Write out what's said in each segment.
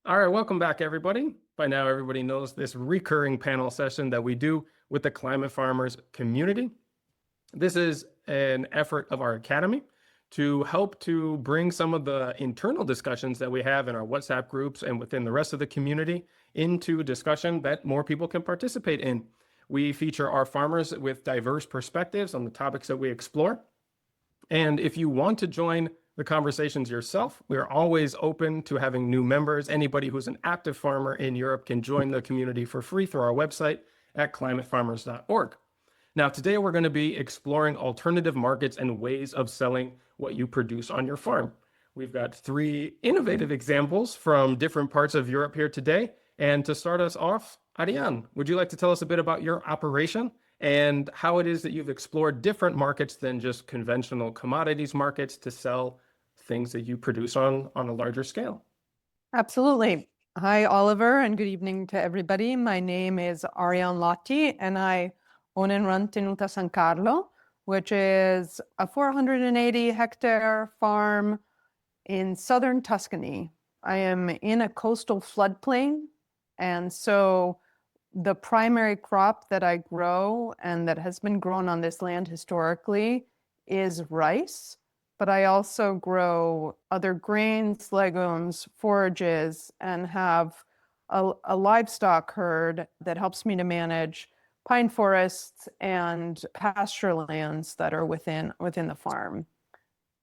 All right, welcome back, everybody. By now, everybody knows this recurring panel session that we do with the climate farmers community. This is an effort of our academy to help to bring some of the internal discussions that we have in our WhatsApp groups and within the rest of the community into discussion that more people can participate in. We feature our farmers with diverse perspectives on the topics that we explore. And if you want to join the conversations yourself, we are always open to having new members. Anybody who's an active farmer in Europe can join the community for free through our website at climatefarmers.org. Now, today we're going to be exploring alternative markets and ways of selling what you produce on your farm. We've got 3 innovative examples from different parts of Europe here today. And to start us off, Ariane, would you like to tell us a bit about your operation and how it is that you've explored different markets than just conventional commodities markets to sell things that you produce on a larger scale? Absolutely. Hi, Oliver, and good evening to everybody. My name is Ariane Lotti, and I own and run Tenuta San Carlo, which is a 480-hectare farm in southern Tuscany. I am in a coastal floodplain, and so the primary crop that I grow and that has been grown on this land historically is rice. But I also grow other grains, legumes, forages, and have a livestock herd that helps me to manage pine forests and pasture lands that are within the farm.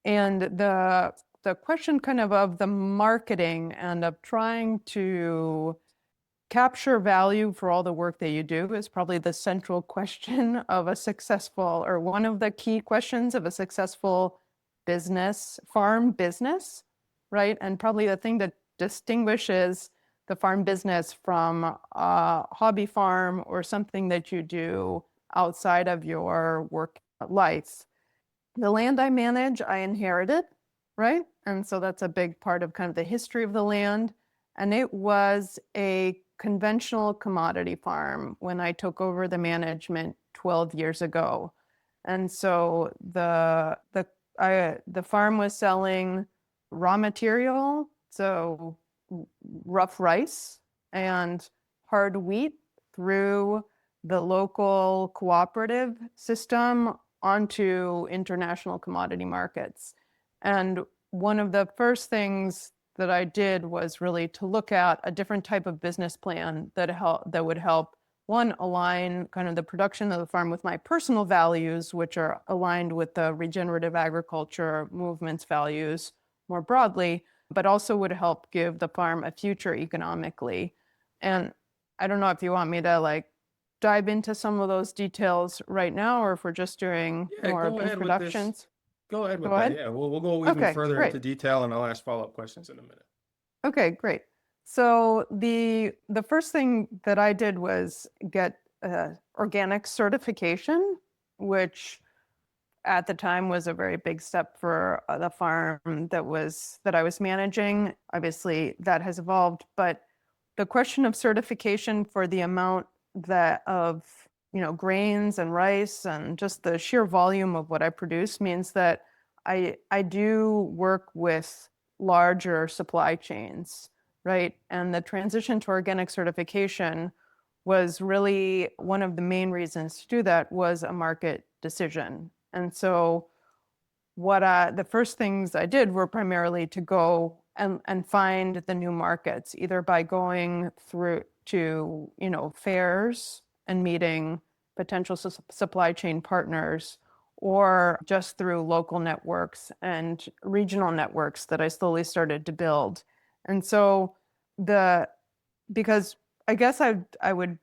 And the question kind of the marketing and of trying to capture value for all the work that you do is probably the central question of a successful, or one of the key questions of a successful farm business, right? And probably the thing that distinguishes the farm business from a hobby farm or something that you do outside of your work life. The land I manage, I inherited, right? And so that's a big part of kind of the history of the land. And it was a conventional commodity farm when I took over the management 12 years ago. And so the farm was selling raw material, so rough rice and hard wheat through the local cooperative system onto international commodity markets. And one of the first things that I did was really to look at a different type of business plan that would help, one, align kind of the production of the farm with my personal values, which are aligned with the regenerative agriculture movement's values more broadly, but also would help give the farm a future economically. And I don't know if you want me to dive into some of those details right now, or if we're just doing more of introductions. Go ahead with that. Yeah, we'll go even further into detail, and I'll ask follow-up questions in a minute. Okay, great. So the first thing that I did was get organic certification, which at the time was a very big step for the farm that I was managing. Obviously, that has evolved, but the question of certification for the amount of grains and rice and just the sheer volume of what I produce means that I do work with larger supply chains, right? And the transition to organic certification was really one of the main reasons to do that was a market decision. And so the first things I did were primarily to go and find the new markets, either by going through to fairs and meeting potential supply chain partners, or just through local networks and regional networks that I slowly started to build. And so because I guess I would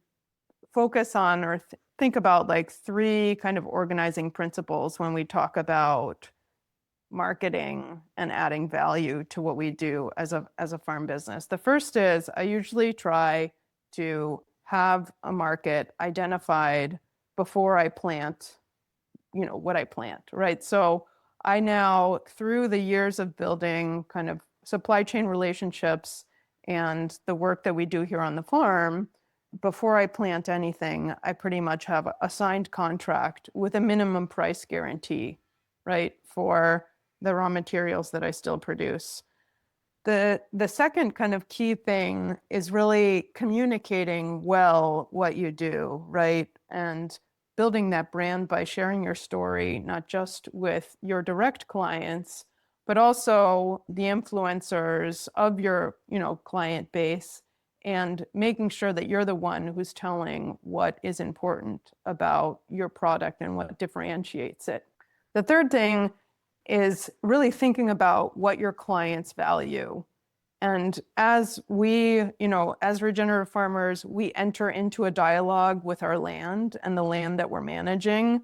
focus on or think about 3 kind of organizing principles when we talk about marketing and adding value to what we do as a farm business. The first is I usually try to have a market identified before I plant what I plant, right? So I now, through the years of building kind of supply chain relationships and the work that we do here on the farm, before I plant anything, I pretty much have a signed contract with a minimum price guarantee, right, for the raw materials that I still produce. The second kind of key thing is really communicating well what you do, right? And building that brand by sharing your story, not just with your direct clients, but also the influencers of your, client base, and making sure that you're the one who's telling what is important about your product and what differentiates it. The third thing is really thinking about what your clients value. And as we, as regenerative farmers, we enter into a dialogue with our land and the land that we're managing.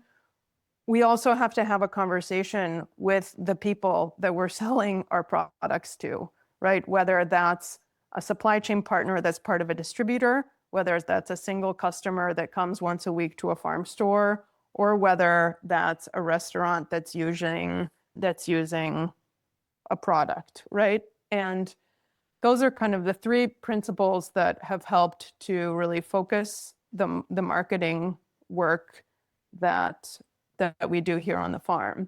We also have to have a conversation with the people that we're selling our products to, right? Whether that's a supply chain partner that's part of a distributor, whether that's a single customer that comes once a week to a farm store, or whether that's a restaurant that's using a product, right? And those are kind of the three principles that have helped to really focus the marketing work that we do here on the farm.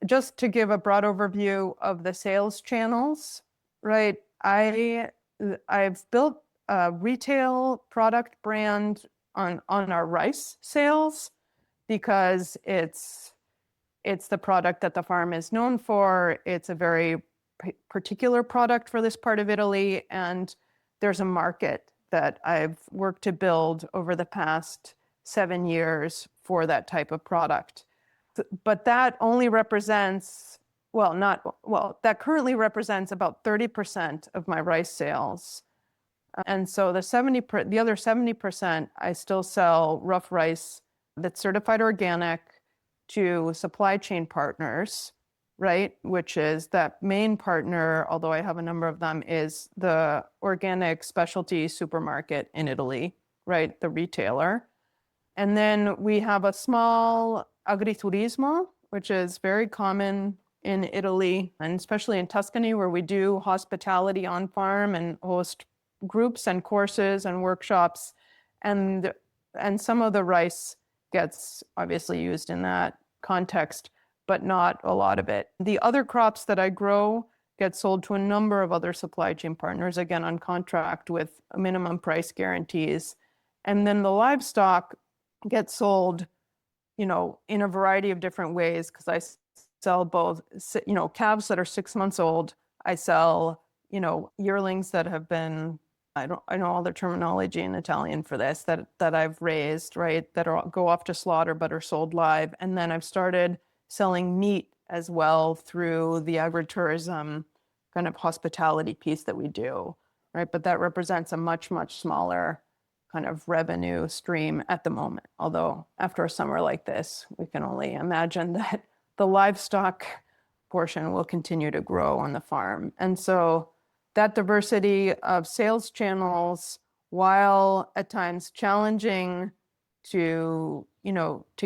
Just to give a broad overview of the sales channels, right? I've built a retail product brand on our rice sales because it's the product that the farm is known for. It's a very particular product for this part of Italy, and there's a market that I've worked to build over the past 7 years for that type of product. But that only represents, that currently represents about 30% of my rice sales. And so the other 70%, I still sell rough rice that's certified organic to supply chain partners, right? Which is that main partner, although I have a number of them, is the organic specialty supermarket in Italy, right? The retailer. And then we have a small agriturismo, which is very common in Italy, and especially in Tuscany, where we do hospitality on farm and host groups and courses and workshops. And some of the rice gets obviously used in that context, but not a lot of it. The other crops that I grow get sold to a number of other supply chain partners, again, on contract with minimum price guarantees. And then the livestock gets sold, in a variety of different ways, because I sell both, calves that are 6 months old. I sell, yearlings that have been, I know all the terminology in Italian for this, that I've raised, right, that go off to slaughter but are sold live. And then I've started selling meat as well through the agritourism kind of hospitality piece that we do, right? But that represents a much, much smaller kind of revenue stream at the moment. Although after a summer like this, we can only imagine that the livestock portion will continue to grow on the farm. And so that diversity of sales channels, while at times challenging to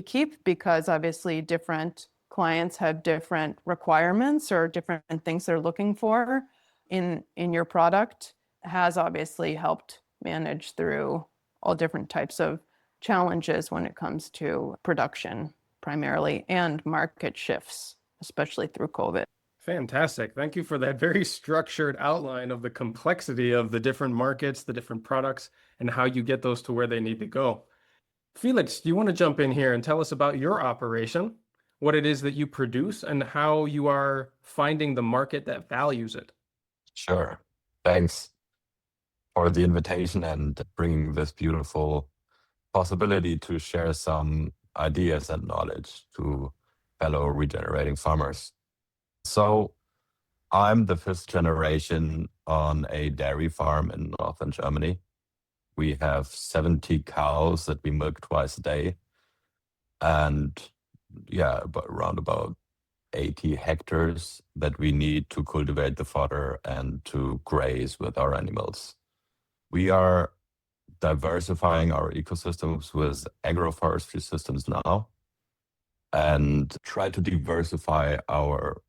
keep, because obviously different clients have different requirements or different things they're looking for in your product, has obviously helped manage through all different types of challenges when it comes to production primarily and market shifts, especially through COVID. Fantastic. Thank you for that very structured outline of the complexity of the different markets, the different products, and how you get those to where they need to go. Felix, do you want to jump in here and tell us about your operation, what it is that you produce, and how you are finding the market that values it? Sure. Thanks for the invitation and bringing this beautiful possibility to share some ideas and knowledge to fellow regenerating farmers. So I'm the fifth generation on a dairy farm in northern Germany. We have 70 cows that we milk twice a day, and around about 80 hectares that we need to cultivate the fodder and to graze with our animals. We are diversifying our ecosystems with agroforestry systems now and try to diversify our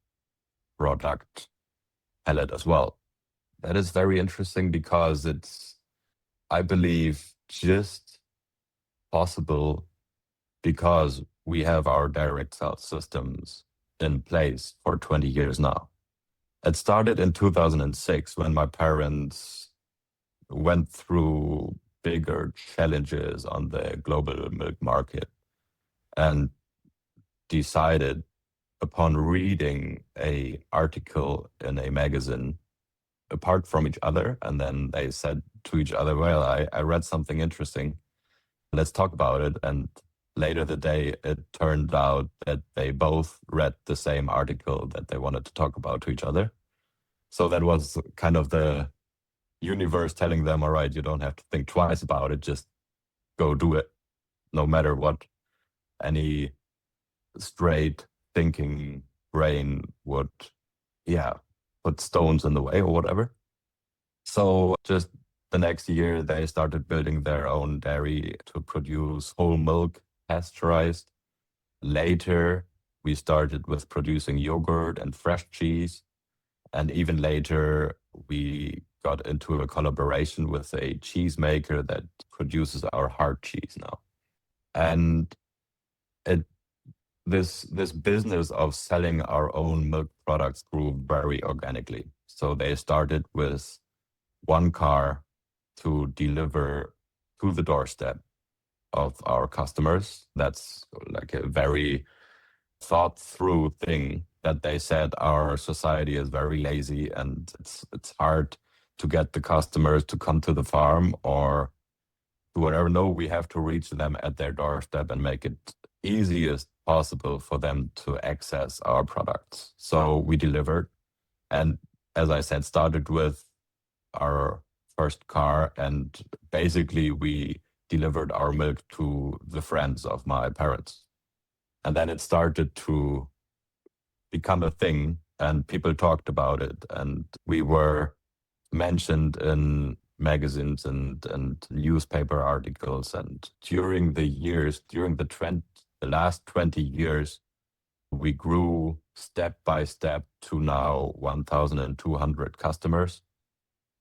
product palette as well. That is very interesting because it's, I believe, just possible because we have our direct sales systems in place for 20 years now. It started in 2006 when my parents went through bigger challenges on the global milk market and decided upon reading a article in a magazine apart from each other. And then they said to each other, well, I read something interesting. Let's talk about it. And later the day, it turned out that they both read the same article that they wanted to talk about to each other. So that was kind of the universe telling them, all right, you don't have to think twice about it, just go do it, no matter what any straight thinking brain would, put stones in the way or whatever. So just the next year, they started building their own dairy to produce whole milk, pasteurized. Later, we started with producing yogurt and fresh cheese. And even later, we got into a collaboration with a cheesemaker that produces our hard cheese now. And this business of selling our own milk products grew very organically. So they started with one car to deliver to the doorstep of our customers. That's like a very thought through thing that they said our society is very lazy and it's hard to get the customers to come to the farm or to whatever. No, we have to reach them at their doorstep and make it easiest possible for them to access our products. So we delivered, and as I said, started with our first car, and basically we delivered our milk to the friends of my parents. And then it started to become a thing and people talked about it, and we were mentioned in magazines and newspaper articles. And during the last 20 years, we grew step by step to now 1,200 customers.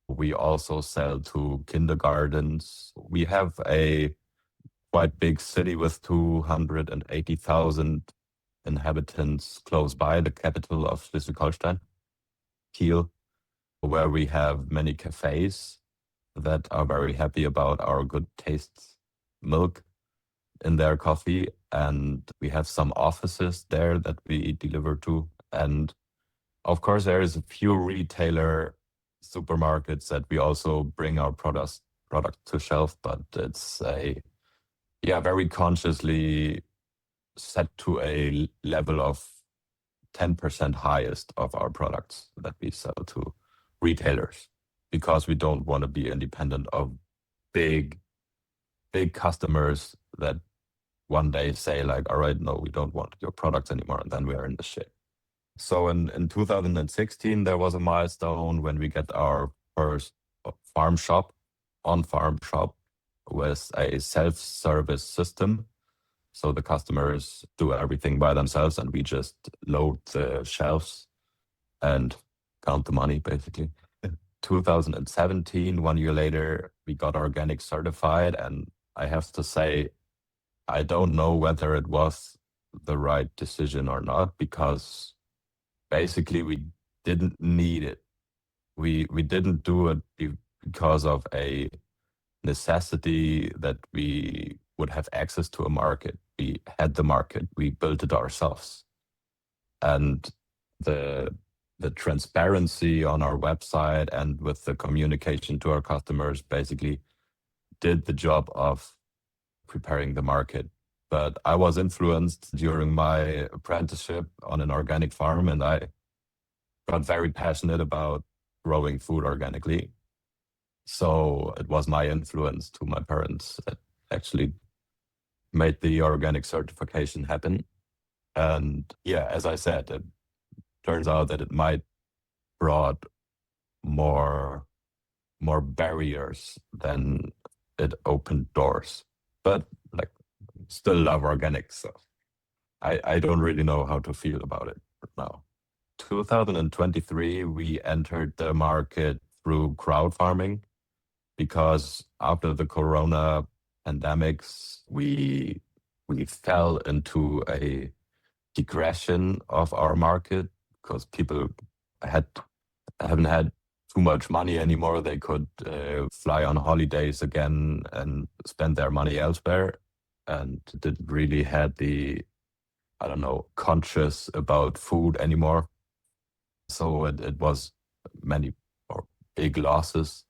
We also sell to kindergartens. We have a quite big city with 280,000 inhabitants close by, the capital of Schleswig-Holstein, Kiel, where we have many cafes that are very happy about our good tastes milk in their coffee. And we have some offices there that we deliver to. And of course, there is a few retailer supermarkets that we also bring our product to shelf, but it's very consciously set to a level of 10% highest of our products that we sell to retailers, because we don't want to be independent of big customers that one day say like, all right, no, we don't want your products anymore, and then we are in the shit. So in 2016, there was a milestone when we get our first on-farm shop with a self-service system. So the customers do everything by themselves and we just load the shelves and count the money, basically. 2017, 1 year later, we got organic certified. And I have to say, I don't know whether it was the right decision or not, because basically we didn't need it. We didn't do it because of a necessity that we would have access to a market. We had the market, we built it ourselves. And the transparency on our website and with the communication to our customers basically did the job of preparing the market. But I was influenced during my apprenticeship on an organic farm, and I got very passionate about growing food organically. So it was my influence to my parents that actually made the organic certification happen. And as I said, it turns out that it might brought more barriers than it opened doors. But still love organic, so I don't really know how to feel about it now. 2023, we entered the market through crowd farming, because after the Corona pandemics, we fell into a digression of our market because people had haven't had too much money anymore. They could fly on holidays again and spend their money elsewhere, and didn't really had the, I don't know, conscious about food anymore. So it was many or big losses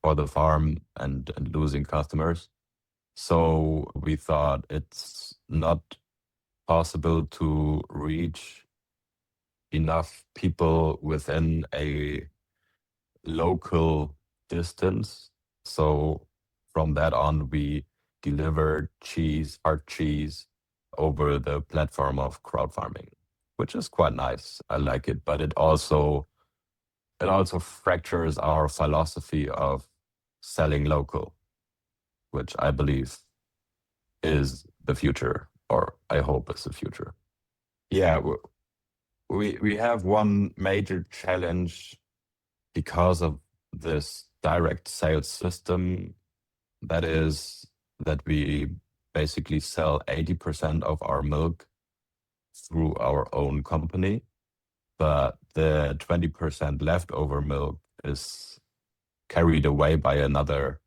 for the farm and losing customers. So we thought it's not possible to reach enough people within a local distance. So from that on, we delivered cheese, hard cheese, over the platform of crowd farming, which is quite nice. I like it, but it also fractures our philosophy of selling local, which I believe is the future, or I hope is the future. Yeah, we have one major challenge because of this direct sales system. That is that we basically sell 80% of our milk through our own company, but the 20% leftover milk is carried away by another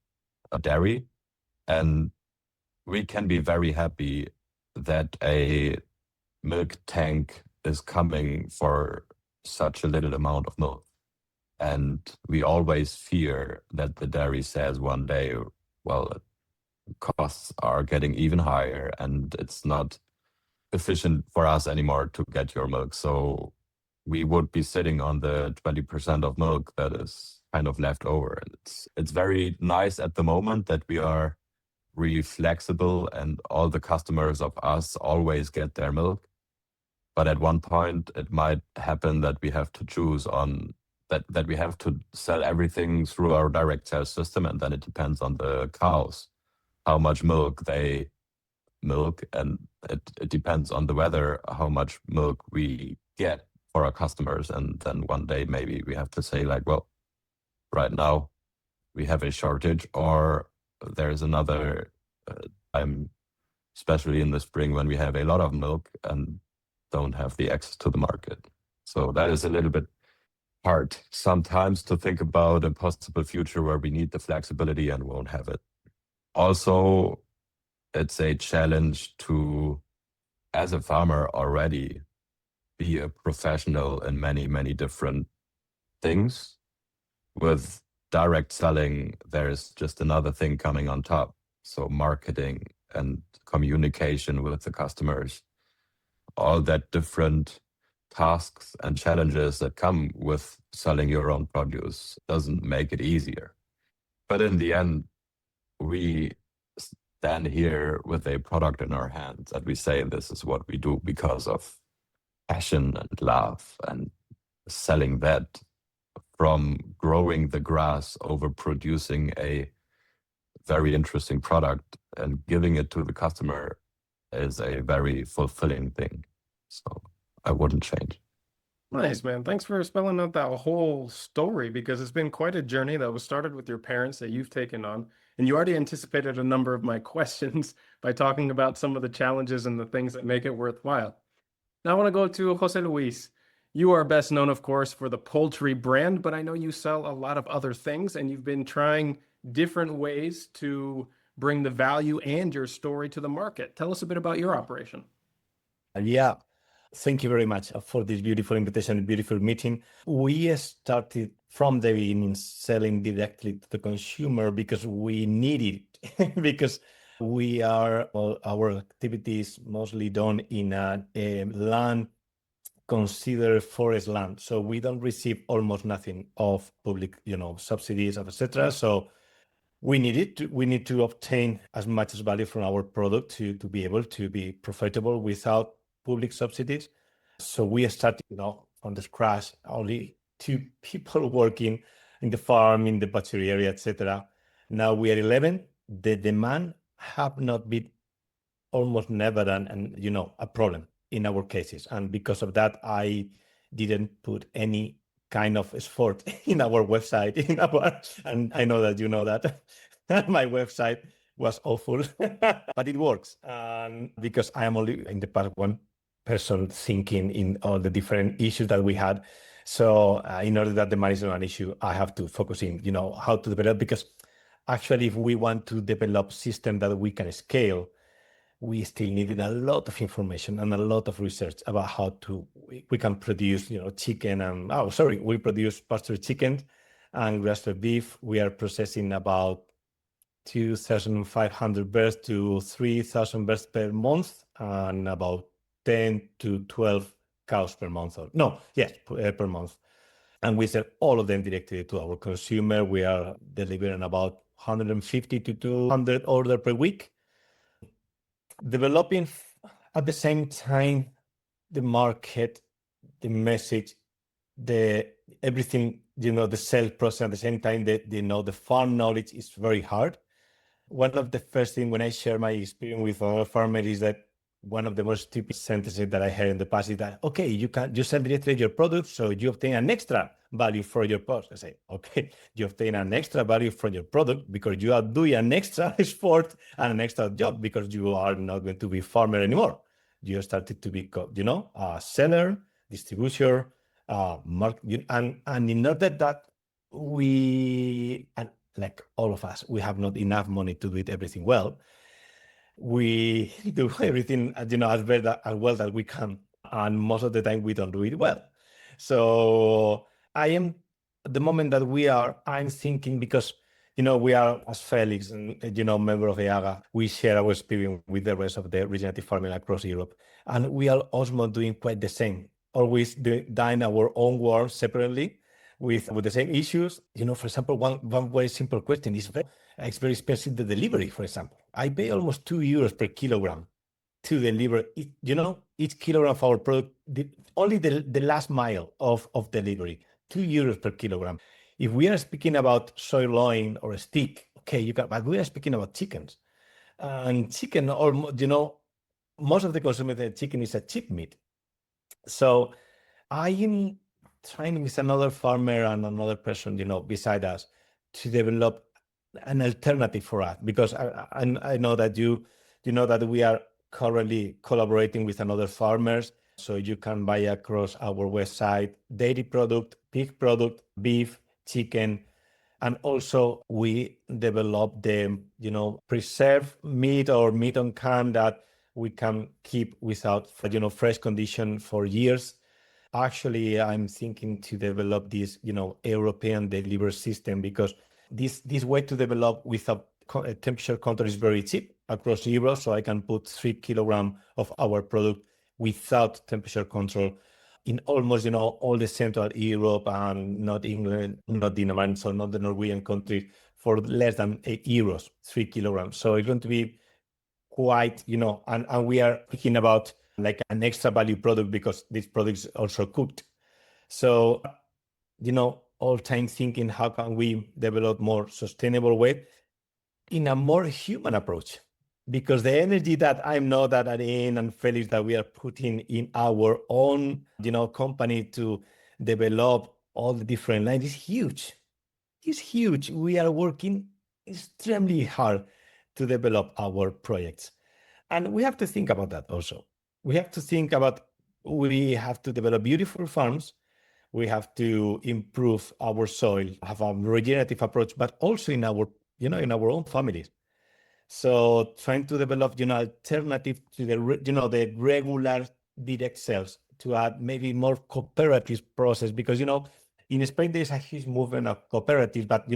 dairy. And we can be very happy that a milk tank is coming for such a little amount of milk. And we always fear that the dairy says one day, well, costs are getting even higher and it's not efficient for us anymore to get your milk. So we would be sitting on the 20% of milk that is kind of left over. And it's very nice at the moment that we are really flexible and all the customers of us always get their milk. But at one point, it might happen that we have to choose on that we have to sell everything through our direct sales system, and then it depends on the cows, how much milk they milk, and it depends on the weather, how much milk we get for our customers. And then one day maybe we have to say like, well, right now we have a shortage, or there's another time, especially in the spring when we have a lot of milk and don't have the access to the market. So that is a little bit hard sometimes to think about a possible future where we need the flexibility and won't have it. Also, it's a challenge to, as a farmer already, be a professional in many, many different things. With direct selling, there's just another thing coming on top. So marketing and communication with the customers, all that different tasks and challenges that come with selling your own produce doesn't make it easier. But in the end, we stand here with a product in our hands and we say this is what we do because of passion and love, and selling that, from growing the grass over producing a very interesting product and giving it to the customer, is a very fulfilling thing. So I wouldn't change. Nice, man. Thanks for spelling out that whole story, because it's been quite a journey that was started with your parents that you've taken on. And you already anticipated a number of my questions by talking about some of the challenges and the things that make it worthwhile. Now I want to go to Jose Luis. You are best known, of course, for the poultry brand, but I know you sell a lot of other things and you've been trying different ways to bring the value and your story to the market. Tell us a bit about your operation. Yeah, thank you very much for this beautiful invitation, beautiful meeting. We started from the beginning selling directly to the consumer because we needed it, because we are, well, our activities mostly done in a land considered forest land. So we don't receive almost nothing of public, subsidies, etc. So we need to obtain as much as value from our product to be able to be profitable without public subsidies. So we started, from the scratch, only 2 people working in the farm, in the butchery area, etc. Now we are 11. The demand have not been almost never a problem in our cases. And because of that, I didn't put any kind of effort in our website, and I know that you know that my website was awful, but it works. Because I am only in the past one person thinking in all the different issues that we had. So in order that the money is not an issue, I have to focus in, how to develop, because actually, if we want to develop system that we can scale, we still needed a lot of information and a lot of research about how we can produce, chicken and, we produce pasture chicken and grass-fed beef. We are processing about 2,500 birds to 3,000 birds per month and about 10 to 12 cows per month. Per month. And we sell all of them directly to our consumer. We are delivering about 150 to 200 orders per week. Developing at the same time the market, the message, everything, the sales process at the same time, the farm knowledge is very hard. One of the first things when I share my experience with other farmers is that one of the most typical sentences that I heard in the past is that, okay, you sell directly your product, so you obtain an extra value for your product. I say, okay, you obtain an extra value from your product because you are doing an extra effort and an extra job because you are not going to be farmer anymore. You started to be, a seller, distributor, market, and in order that and like all of us, we have not enough money to do everything well. We do everything, as well as we can, and most of the time we don't do it well. So I am at the moment that I'm thinking, because we are, as Felix and member of EAGA, we share our experience with the rest of the regenerative farming across Europe, and we are also doing quite the same. Always doing our own work separately with the same issues. For example, one very simple question is it's very expensive, the delivery, for example. I pay almost €2 per kilogram to deliver, each kilogram of our product, only the last mile of delivery, €2 per kilogram. If we are speaking about sirloin or a steak, okay, but we are speaking about chickens. And chicken, most of the consumer chicken is a cheap meat. So I am trying with another farmer and another person, beside us, to develop an alternative for us, because I know that that we are currently collaborating with another farmers, so you can buy across our website dairy product, pig product, beef, chicken, and also we develop the preserved meat or meat on can that we can keep without fresh condition for years. Actually, I'm thinking to develop this, European delivery system, because this way to develop without temperature control is very cheap across Europe. So I can put 3 kilograms of our product without temperature control in almost, all the Central Europe and not England, not Denmark, so not the Norwegian countries, for less than €8, 3 kilograms. So it's going to be quite, and we are thinking about like an extra value product because this product is also cooked. So, all time thinking, how can we develop more sustainable way in a more human approach? Because the energy that I know that Ariane and Felix that we are putting in our own, company to develop all the different lines is huge. It's huge. We are working extremely hard to develop our projects. And we have to think about that also. We have to think about, we have to develop beautiful farms. We have to improve our soil, have a regenerative approach, but also in our, in our own families. So trying to develop, alternative to the regular direct sales, to add maybe more cooperative process, because, in Spain, there's a huge movement of cooperatives, but,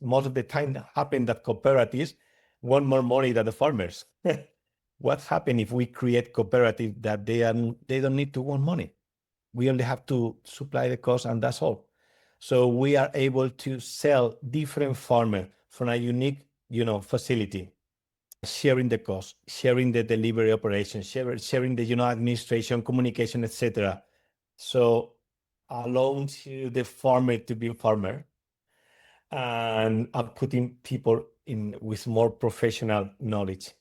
most of the time happen that cooperatives want more money than the farmers. What happens if we create cooperative that they don't need to want money? We only have to supply the cost and that's all. So we are able to sell different farmers from a unique, facility, sharing the cost, sharing the delivery operation, sharing the, administration, communication, etc. So allowing to the farmer to be a farmer and putting people in with more professional knowledge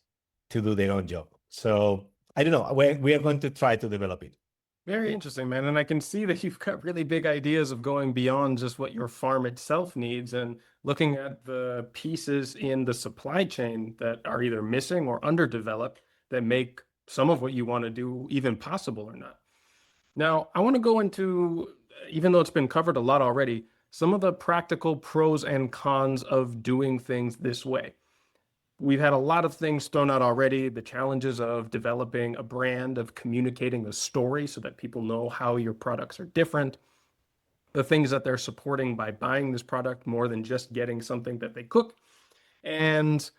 to do their own job. So I don't know, we are going to try to develop it. Very interesting, man. And I can see that you've got really big ideas of going beyond just what your farm itself needs and looking at the pieces in the supply chain that are either missing or underdeveloped that make some of what you want to do even possible or not. Now, I want to go into even though it's been covered a lot already, some of the practical pros and cons of doing things this way. We've had a lot of things thrown out already, the challenges of developing a brand, of communicating the story so that people know how your products are different, the things that they're supporting by buying this product more than just getting something that they cook, and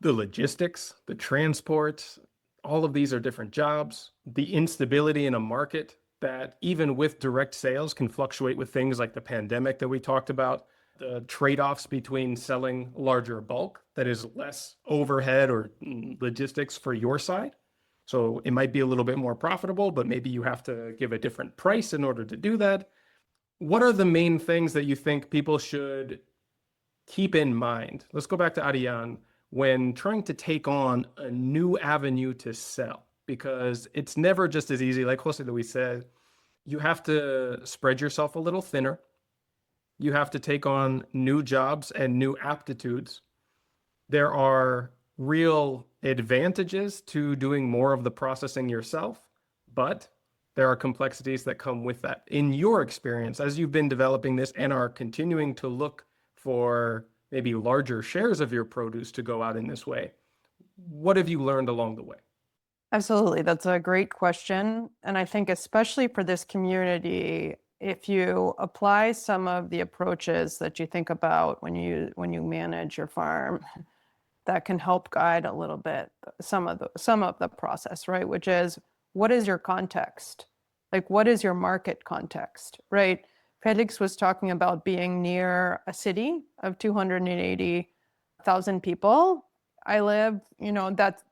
the logistics, the transport, all of these are different jobs, the instability in a market that even with direct sales can fluctuate with things like the pandemic that we talked about, the trade-offs between selling larger bulk that is less overhead or logistics for your side. So it might be a little bit more profitable, but maybe you have to give a different price in order to do that. What are the main things that you think people should keep in mind? Let's go back to Ariane when trying to take on a new avenue to sell, because it's never just as easy. Like Jose Luis said, you have to spread yourself a little thinner. You have to take on new jobs and new aptitudes. There are real advantages to doing more of the processing yourself, but there are complexities that come with that. In your experience, as you've been developing this and are continuing to look for maybe larger shares of your produce to go out in this way, what have you learned along the way? Absolutely. That's a great question. And I think especially for this community, if you apply some of the approaches that you think about when you manage your farm, that can help guide a little bit some of the process, right? Which is, what is your context? Like, what is your market context, right? Felix was talking about being near a city of 280,000 people. I live,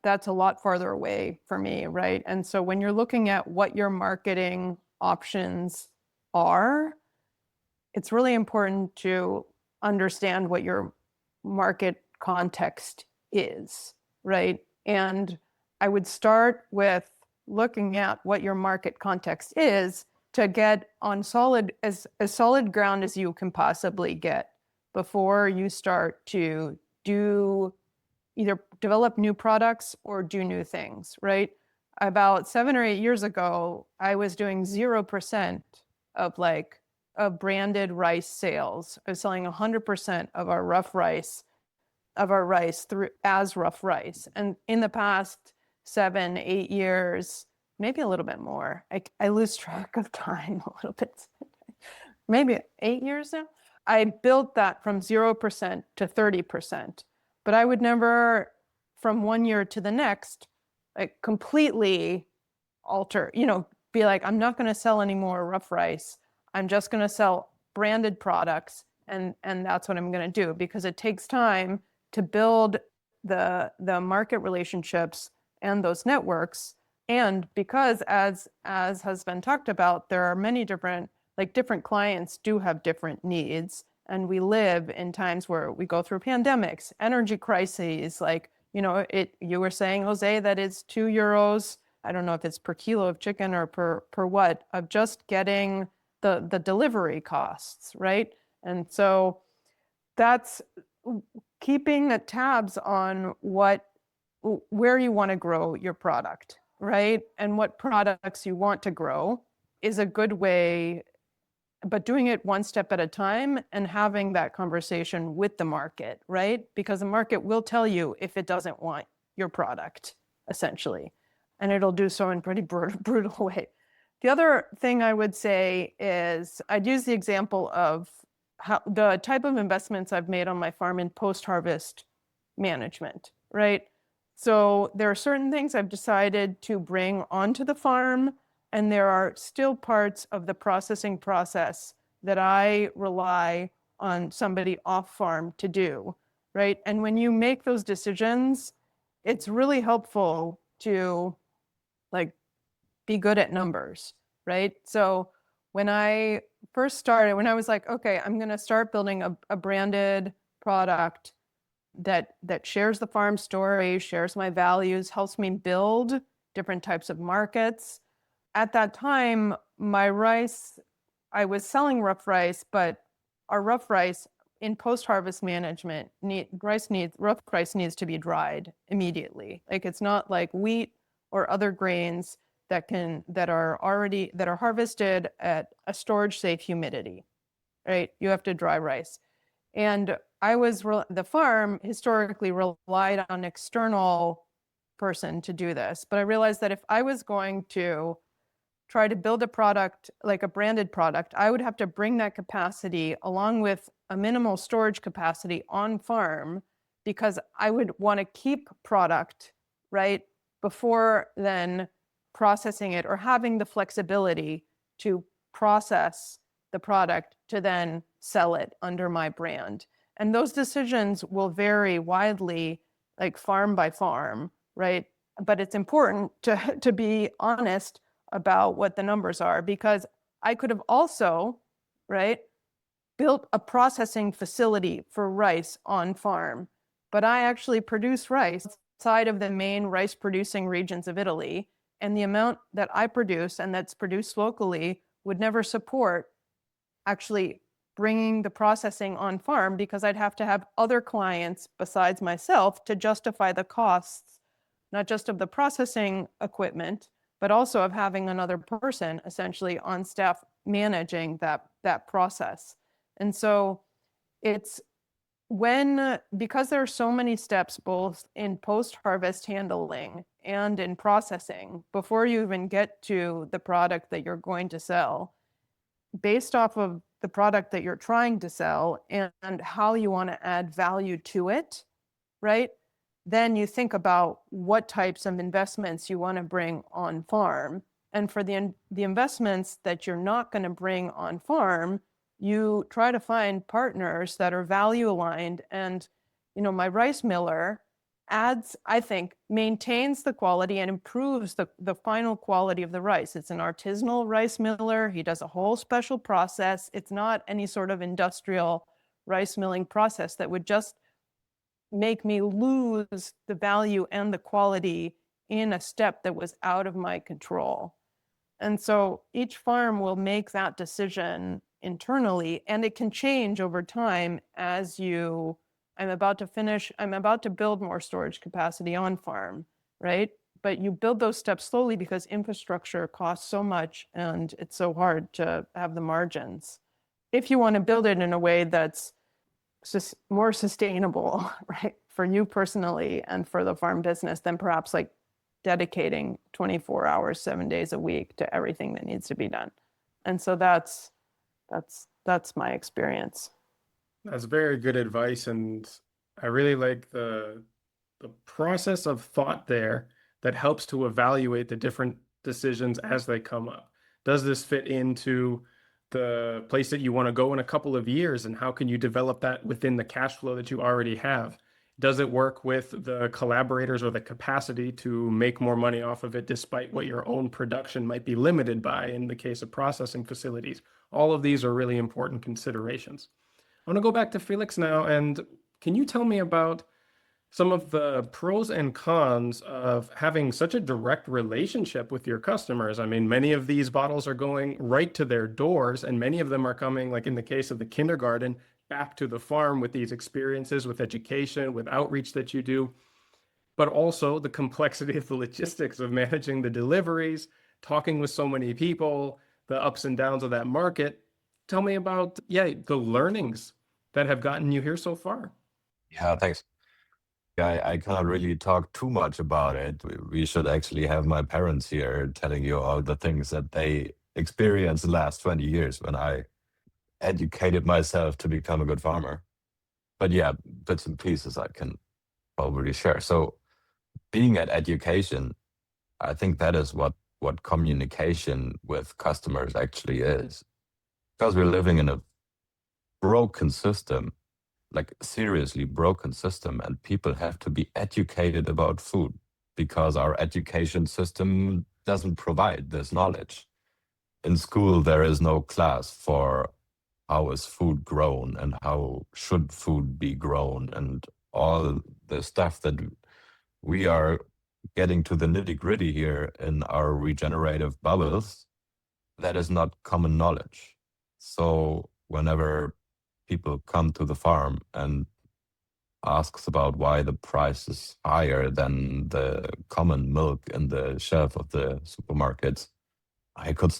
that's a lot farther away for me, right? And so when you're looking at what your marketing options are, it's really important to understand what your market context is, right? And I would start with looking at what your market context is to get on as solid ground as you can possibly get before you start to either develop new products or do new things, right? About 7 or 8 years ago, I was doing 0% of branded rice sales. I was selling 100% of our rice through as rough rice. And in the past 7, 8 years, maybe a little bit more, I lose track of time a little bit. Maybe 8 years now. I built that from 0% to 30. But I would never, from one year to the next, like completely alter, be like, I'm not going to sell any more rough rice. I'm just going to sell branded products. And that's what I'm going to do, because it takes time to build the market relationships and those networks. And because as has been talked about, there are many different clients do have different needs. And we live in times where we go through pandemics, energy crises, you were saying, Jose, that it's €2. I don't know if it's per kilo of chicken or per what, of just getting the delivery costs, right? And so that's keeping the tabs on where you want to grow your product, right? And what products you want to grow is a good way, but doing it one step at a time and having that conversation with the market, right? Because the market will tell you if it doesn't want your product, essentially, and it'll do so in a pretty brutal way. The other thing I would say is I'd use the example of how the type of investments I've made on my farm in post-harvest management, right? So there are certain things I've decided to bring onto the farm, and there are still parts of the processing process that I rely on somebody off farm to do, right? And when you make those decisions, it's really helpful to be good at numbers, right? So when I first started, when I was like, okay, I'm going to start building a branded product that shares the farm story, shares my values, helps me build different types of markets. At that time, my rice, I was selling rough rice, but our rough rice in post-harvest management, rough rice needs to be dried immediately. Like, it's not like wheat or other grains that are harvested at a storage safe humidity, right? You have to dry rice. And the farm historically relied on external person to do this. But I realized that if I was going to try to build a product, like a branded product, I would have to bring that capacity along with a minimal storage capacity on farm, because I would want to keep product, right, before then processing it, or having the flexibility to process the product to then sell it under my brand. And those decisions will vary widely, like farm by farm, right? But it's important to be honest about what the numbers are, because I could have also, right, built a processing facility for rice on farm, but I actually produce rice outside of the main rice producing regions of Italy. And the amount that I produce and that's produced locally would never support actually bringing the processing on farm, because I'd have to have other clients besides myself to justify the costs, not just of the processing equipment, but also of having another person essentially on staff managing that process. And so it's because there are so many steps both in post-harvest handling and in processing before you even get to the product that you're going to sell, based off of the product that you're trying to sell and how you want to add value to it, right? Then you think about what types of investments you want to bring on farm. And for the investments that you're not going to bring on farm, you try to find partners that are value aligned. And, my rice miller maintains the quality and improves the final quality of the rice. It's an artisanal rice miller. He does a whole special process. It's not any sort of industrial rice milling process that would just make me lose the value and the quality in a step that was out of my control. And so each farm will make that decision internally, and it can change over time as I'm about to build more storage capacity on farm, right? But you build those steps slowly because infrastructure costs so much and it's so hard to have the margins. If you want to build it in a way that's more sustainable, right, for you personally and for the farm business, then perhaps like dedicating 24 hours, 7 days a week to everything that needs to be done. And so that's my experience. That's very good advice, and I really like the process of thought there that helps to evaluate the different decisions as they come up. Does this fit into the place that you want to go in a couple of years, and how can you develop that within the cash flow that you already have? Does it work with the collaborators or the capacity to make more money off of it despite what your own production might be limited by in the case of processing facilities? All of these are really important considerations. I want to go back to Felix now, and can you tell me about some of the pros and cons of having such a direct relationship with your customers? I mean, many of these bottles are going right to their doors, and many of them are coming, like in the case of the kindergarten, back to the farm with these experiences, with education, with outreach that you do, but also the complexity of the logistics of managing the deliveries, talking with so many people, the ups and downs of that market. Tell me about, the learnings that have gotten you here so far. Yeah, thanks. I cannot really talk too much about it. We should actually have my parents here telling you all the things that they experienced the last 20 years when I educated myself to become a good farmer. But yeah, bits and pieces I can probably share. So being at education, I think that is what communication with customers actually is. Because we're living in a broken system, like seriously broken system, and people have to be educated about food because our education system doesn't provide this knowledge. In school, there is no class for how is food grown and how should food be grown and all the stuff that we are getting to the nitty-gritty here in our regenerative bubbles. That is not common knowledge. So whenever people come to the farm and asks about why the price is higher than the common milk in the shelf of the supermarkets, I could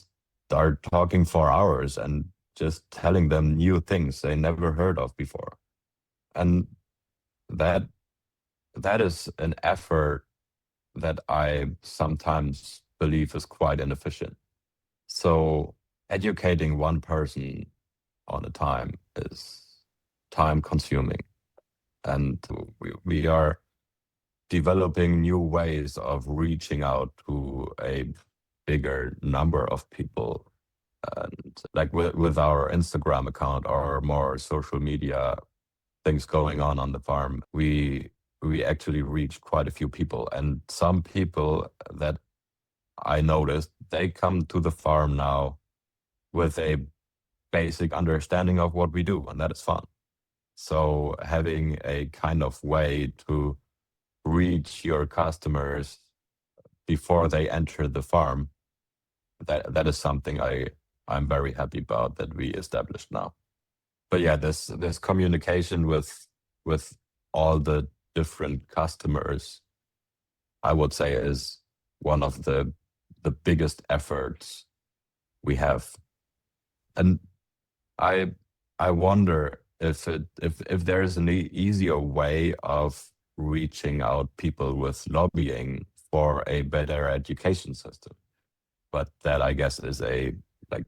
start talking for hours and just telling them new things they never heard of before. And that that is an effort that I sometimes believe is quite inefficient. So educating one person on a time is time consuming. And we are developing new ways of reaching out to a bigger number of people. And like with our Instagram account or more social media things going on the farm, we actually reach quite a few people. And some people that I noticed, they come to the farm now with a basic understanding of what we do, and that is fun. So having a kind of way to reach your customers before they enter the farm, that is something I'm very happy about that we established now. But yeah, this communication with all the different customers, I would say, is one of the biggest efforts we have. And I wonder if there is an easier way of reaching out people with lobbying for a better education system. But that, I guess, is a like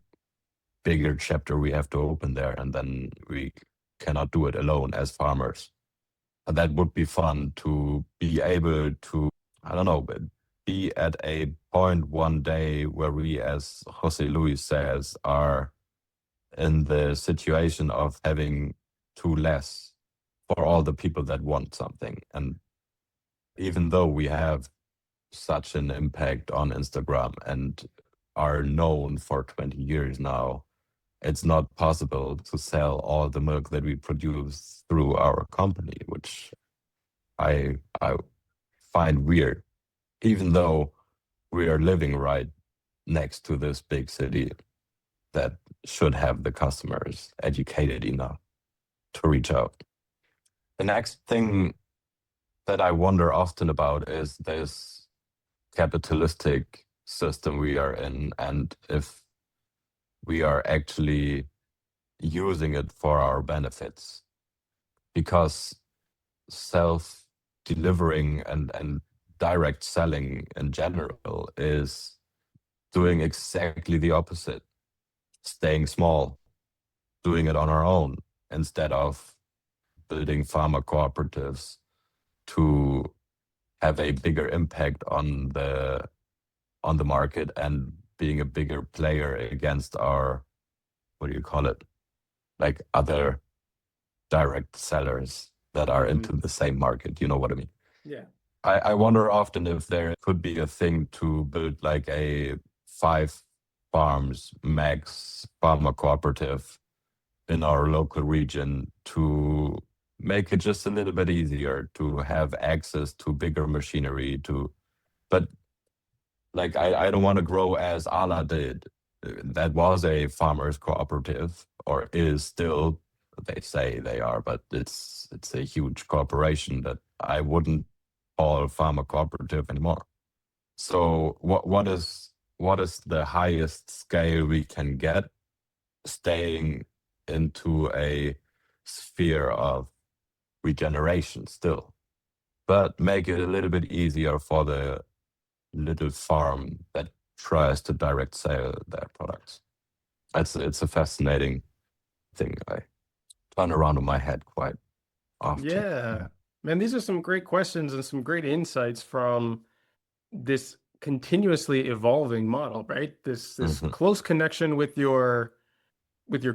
bigger chapter we have to open there, and then we cannot do it alone as farmers. And that would be fun to be able to, I don't know, be at a point one day where we, as Jose Luis says, are in the situation of having too less for all the people that want something. And even though we have such an impact on Instagram and are known for 20 years now, it's not possible to sell all the milk that we produce through our company, which I find weird, even though we are living right next to this big city that should have the customers educated enough to reach out. The next thing that I wonder often about is this capitalistic system we are in, and if we are actually using it for our benefits. Because self-delivering and direct selling in general is doing exactly the opposite, staying small, doing it on our own instead of building farmer cooperatives to have a bigger impact on the market and being a bigger player against our, what do you call it, like other direct sellers that are into the same market. You know what I mean? Yeah. I wonder often if there could be a thing to build like a 5 farms max farmer cooperative in our local region to make it just a little bit easier to have access to bigger machinery but like I don't want to grow as Ala did. That was a farmers cooperative, or is still. They say they are, but it's a huge corporation that I wouldn't call farmer cooperative anymore. So what is the highest scale we can get, staying into a sphere of regeneration still, but make it a little bit easier for the little farm that tries to direct sell their products. It's a fascinating thing I turn around in my head quite often. Yeah. Man, these are some great questions and some great insights from this continuously evolving model, right? This close connection with your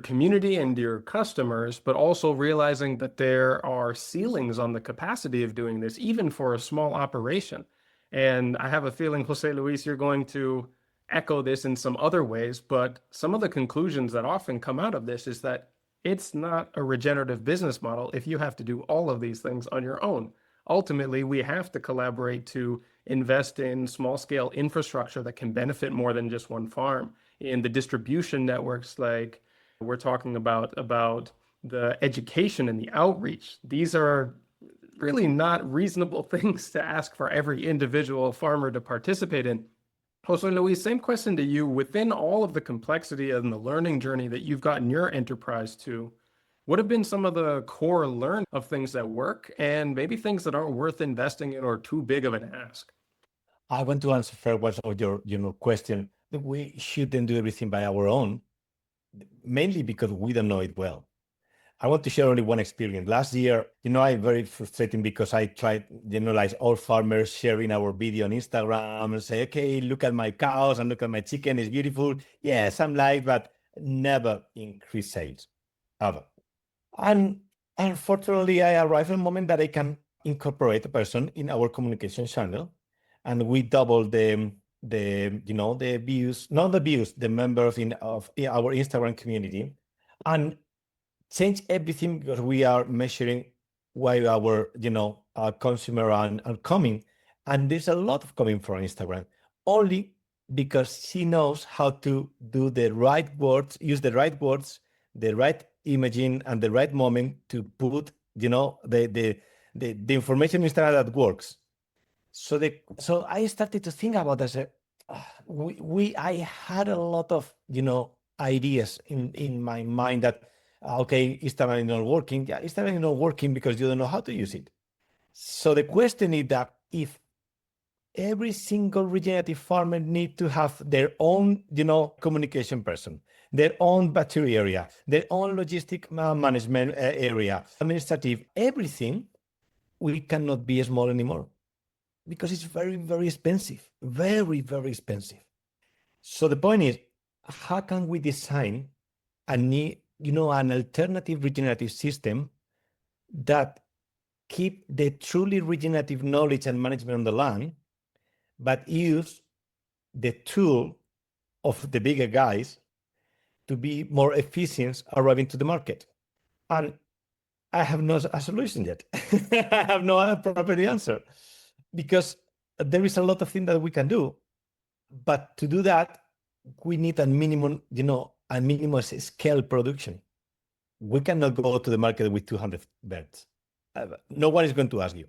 community and your customers, but also realizing that there are ceilings on the capacity of doing this, even for a small operation. And I have a feeling, Jose Luis, you're going to echo this in some other ways, but some of the conclusions that often come out of this is that it's not a regenerative business model if you have to do all of these things on your own. Ultimately, we have to collaborate to invest in small scale infrastructure that can benefit more than just one farm, in the distribution networks like we're talking about the education and the outreach. These are really not reasonable things to ask for every individual farmer to participate in. Jose Luis, same question to you. Within all of the complexity and the learning journey that you've gotten your enterprise to, what have been some of the core learn of things that work and maybe things that aren't worth investing in or too big of an ask? I want to answer first what's your question. We shouldn't do everything by our own, mainly because we don't know it well. I want to share only one experience. Last year, I'm very frustrating because I tried generalize all farmers sharing our video on Instagram and say, okay, look at my cows and look at my chicken, it's beautiful. Yes, I'm live, but never increase sales, ever. And unfortunately, I arrived at a moment that I can incorporate a person in our communication channel, and we doubled the views, not the views, the members of our Instagram community, and change everything because we are measuring why our consumer are coming, and there's a lot of coming from Instagram only because she knows how to do the right words, use the right words, the right imaging, and the right moment to put the information in Instagram that works. So I started to think about this. I had a lot of ideas in my mind that okay, Instagram is not working. Yeah, Instagram is not working because you don't know how to use it. So the question is that if every single regenerative farmer need to have their own, communication person, their own battery area, their own logistic management area, administrative, everything, we cannot be small anymore because it's very, very expensive, very, very expensive. So the point is, how can we design an alternative regenerative system that keep the truly regenerative knowledge and management on the land, but use the tool of the bigger guys to be more efficient arriving to the market? And I have no a solution yet. I have no proper answer because there is a lot of things that we can do, but to do that, we need a minimum scale production. We cannot go to the market with 200 birds. No one is going to ask you.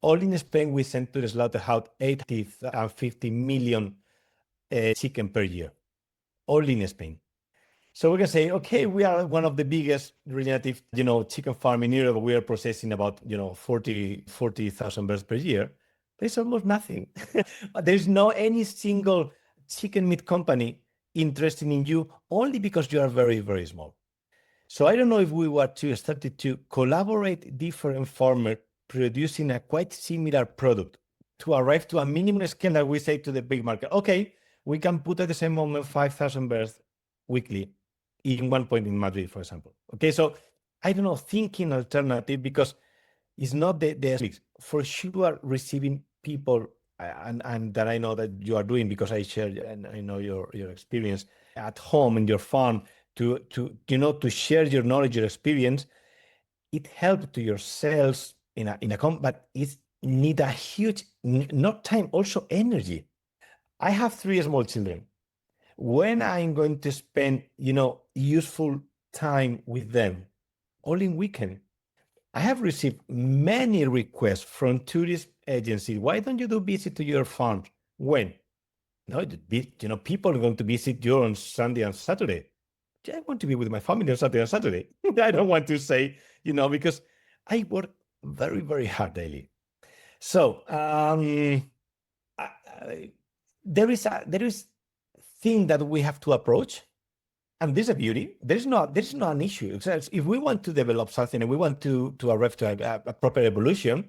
All in Spain, we send to the slaughterhouse 850 million chicken per year. All in Spain. So we can say, okay, we are one of the biggest regenerative, chicken farm in Europe. We are processing about, 40,000 birds per year. There's almost nothing. There's no any single chicken meat company interested in you only because you are very, very small. So I don't know if we were to started to collaborate different farmers producing a quite similar product to arrive to a minimum scale that we say to the big market. Okay, we can put at the same moment 5,000 birds weekly in one point in Madrid, for example. Okay, so I don't know, thinking alternative because it's not the for sure receiving people and that I know that you are doing because I share and I know your experience at home in your farm to share your knowledge, your experience. It helps to your sales in a but it need a huge not time, also energy. I have 3 small children. When I'm going to spend useful time with them, only in weekend. I have received many requests from tourist agencies. Why don't you do visit to your farm? When? No, people are going to visit you on Sunday and Saturday. I want to be with my family on Saturday and Saturday. I don't want to say, because I work very, very hard daily. So there is thing that we have to approach. And there's a beauty. There's not an issue. If we want to develop something and we want to arrive to a proper evolution,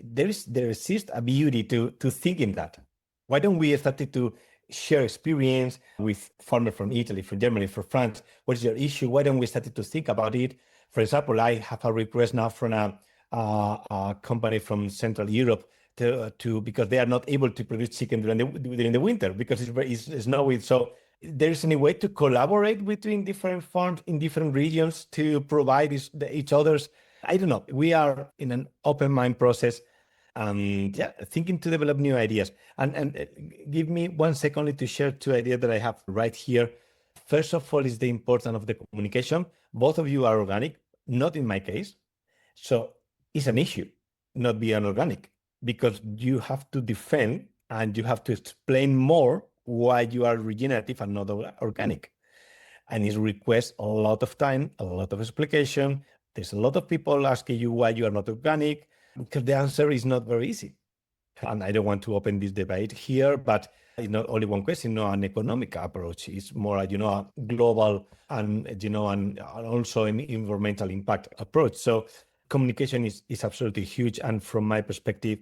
there exists a beauty to thinking that. Why don't we start to share experience with farmers from Italy, from Germany, from France? What is your issue? Why don't we start to think about it? For example, I have a request now from a company from Central Europe to because they are not able to produce chicken during the winter because it's snowy. So there's any way to collaborate between different farms in different regions to provide each other's. I don't know. We are in an open mind process and thinking to develop new ideas. And give me 1 second to share 2 ideas that I have right here. First of all is the importance of the communication. Both of you are organic, not in my case. So is an issue, not being organic, because you have to defend and you have to explain more why you are regenerative and not organic. And it requires a lot of time, a lot of explication. There's a lot of people asking you why you are not organic, because the answer is not very easy. And I don't want to open this debate here, but it's not only one question, an economic approach. It's more, a global and, and also an environmental impact approach. So communication is absolutely huge. And from my perspective,